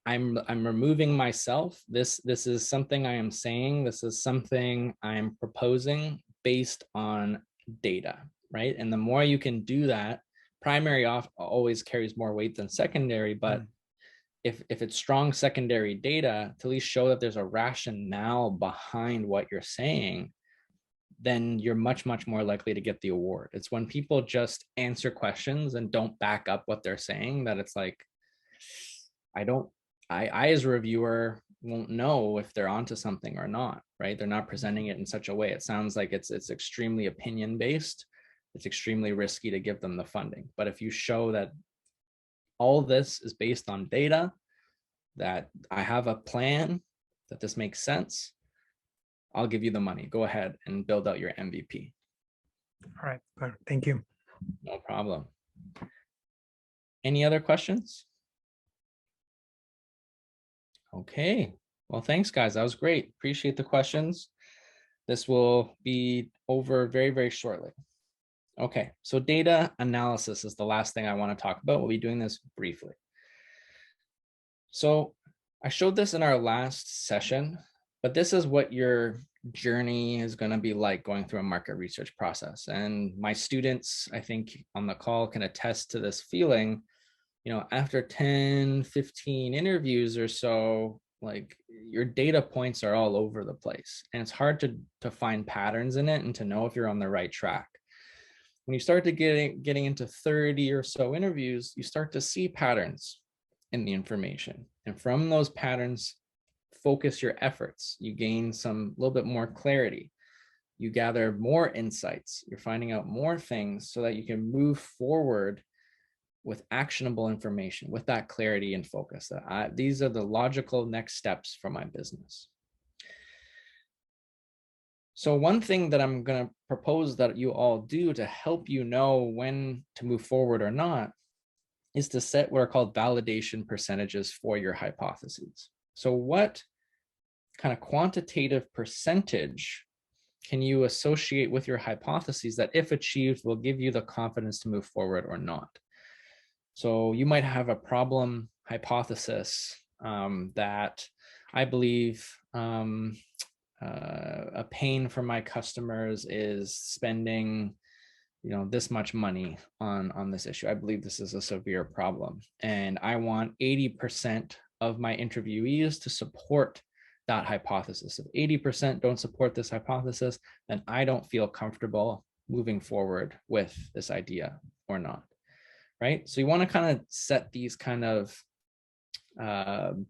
I'm removing myself. This is something I am saying. This is something I'm proposing based on data, right? And the more you can do that, primary always carries more weight than secondary, but if it's strong secondary data to at least show that there's a rationale behind what you're saying, then you're much more likely to get the award. It's when people just answer questions and don't back up what they're saying that it's like, I as a reviewer won't know if they're onto something or not, right? They're not presenting it in such a way. It sounds like it's extremely opinion based. It's extremely risky to give them the funding. But if you show that all this is based on data, that I have a plan, that this makes sense, I'll give you the money. Go ahead and build out your MVP. All right, good. Thank you. No problem. Any other questions? Okay. Well, thanks, guys. That was great. Appreciate the questions. This will be over very shortly. Okay, so data analysis is the last thing I want to talk about. We'll be doing this briefly. So I showed this in our last session, but this is what your journey is going to be like going through a market research process. And my students, I think on the call, can attest to this feeling. After 10, 15 interviews or so, like your data points are all over the place. And it's hard to find patterns in it and to know if you're on the right track. When you start to getting into 30 or so interviews, you start to see patterns in the information. And from those patterns, focus your efforts. You gain some little bit more clarity. You gather more insights. You're finding out more things so that you can move forward with actionable information, with that clarity and focus. These are the logical next steps for my business. So one thing that I'm going to propose that you all do to help you know when to move forward or not is to set what are called validation percentages for your hypotheses. So what kind of quantitative percentage can you associate with your hypotheses that, if achieved, will give you the confidence to move forward or not? So you might have a problem hypothesis that I believe a pain for my customers is spending, this much money on this issue. I believe this is a severe problem, and I want 80% of my interviewees to support that hypothesis. If 80% don't support this hypothesis, then I don't feel comfortable moving forward with this idea or not. Right? So you want to kind of set these kind of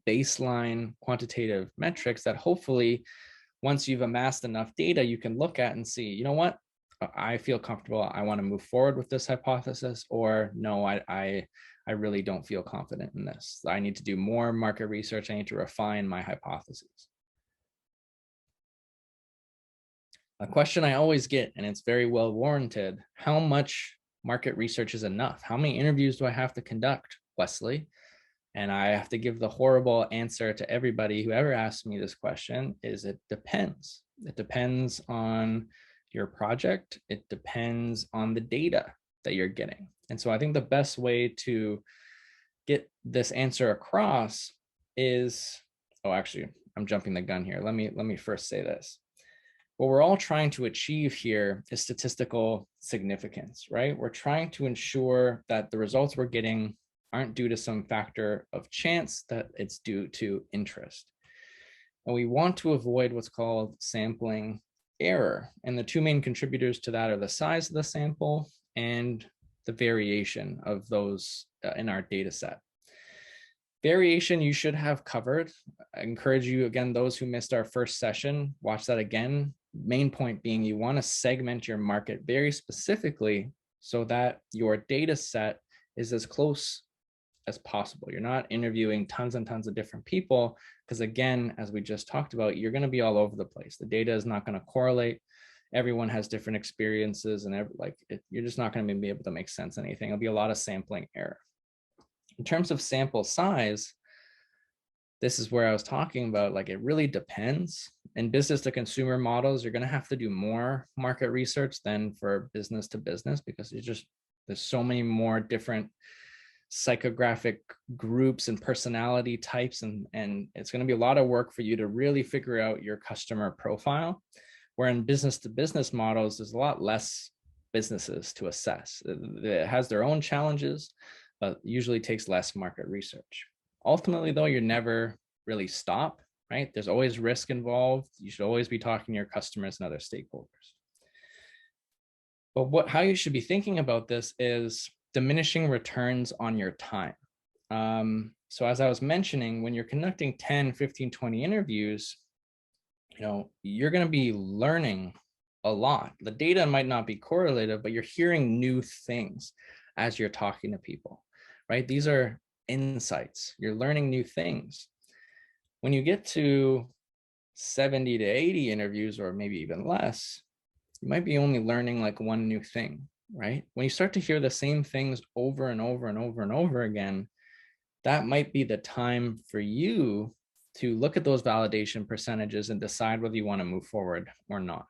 baseline quantitative metrics that hopefully once you've amassed enough data, you can look at and see, you know what, I feel comfortable. I want to move forward with this hypothesis, or no, I really don't feel confident in this. I need to do more market research. I need to refine my hypotheses. A question I always get, and it's very well warranted, how much market research is enough? How many interviews do I have to conduct, Wesley? And I have to give the horrible answer to everybody who ever asks me this question is it depends. It depends on your project. It depends on the data that you're getting. And so I think the best way to get this answer across is, actually, I'm jumping the gun here. Let me first say this. What we're all trying to achieve here is statistical significance, right? We're trying to ensure that the results we're getting aren't due to some factor of chance, that it's due to interest. And we want to avoid what's called sampling error. And the two main contributors to that are the size of the sample and the variation of those in our data set. Variation you should have covered. I encourage you, again, those who missed our first session, watch that again. Main point being you want to segment your market very specifically so that your data set is as close as possible. You're not interviewing tons and tons of different people because, again, as we just talked about, you're going to be all over the place. The data is not going to correlate. everyone has different experiences, and you're just not going to be able to make sense of anything. It'll be a lot of sampling error. In terms of sample size, this is where I was talking about, like, it really depends. In business to consumer models, you're going to have to do more market research than for business to business, because there's so many more different psychographic groups and personality types, and it's going to be a lot of work for you to really figure out your customer profile. Where in business to business models, there's a lot less businesses to assess. It has their own challenges, but usually takes less market research. Ultimately, though, you never really stop, right? There's always risk involved. You should always be talking to your customers and other stakeholders. But how you should be thinking about this is diminishing returns on your time. So as I was mentioning, when you're conducting 10, 15, 20 interviews, you're going to be learning a lot. The data might not be correlative, but you're hearing new things as you're talking to people, right? These are insights. You're learning new things. When you get to 70 to 80 interviews, or maybe even less, you might be only learning like one new thing, right? When you start to hear the same things over and over and over and over again, that might be the time for you to look at those validation percentages and decide whether you want to move forward or not,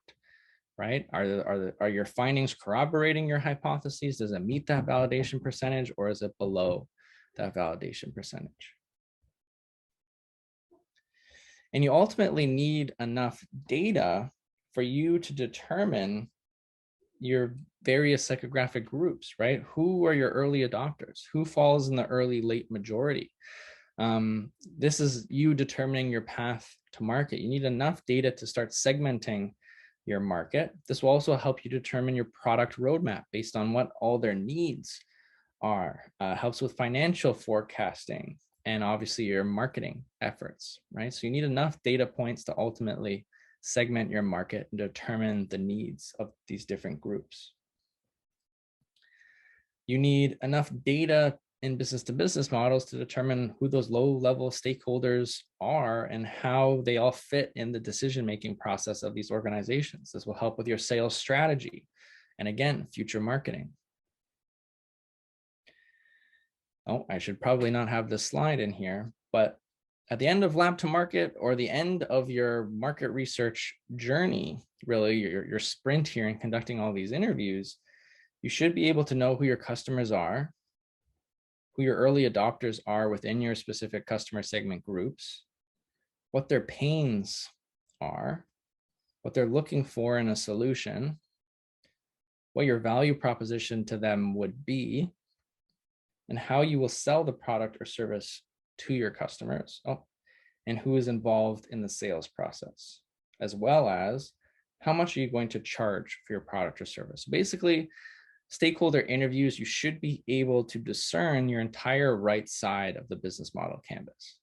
right? Are your findings corroborating your hypotheses? Does it meet that validation percentage, or is it below that validation percentage? And you ultimately need enough data for you to determine your various psychographic groups, right? Who are your early adopters? Who falls in the early late majority? This is you determining your path to market. You need enough data to start segmenting your market. This will also help you determine your product roadmap based on what all their needs are. Helps with financial forecasting and obviously your marketing efforts, right? So you need enough data points to ultimately segment your market and determine the needs of these different groups. You need enough data in business to business models to determine who those low-level stakeholders are and how they all fit in the decision-making process of these organizations. This will help with your sales strategy and, again, future marketing. Oh, I should probably not have this slide in here, but at the end of lab to market, or the end of your market research journey, really your sprint here in conducting all these interviews, you should be able to know who your customers are, who your early adopters are within your specific customer segment groups, what their pains are, what they're looking for in a solution, what your value proposition to them would be, and how you will sell the product or service to your customers, and who is involved in the sales process, as well as how much are you going to charge for your product or service. Basically, stakeholder interviews, you should be able to discern your entire right side of the business model canvas.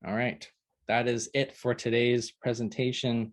All right, that is it for today's presentation.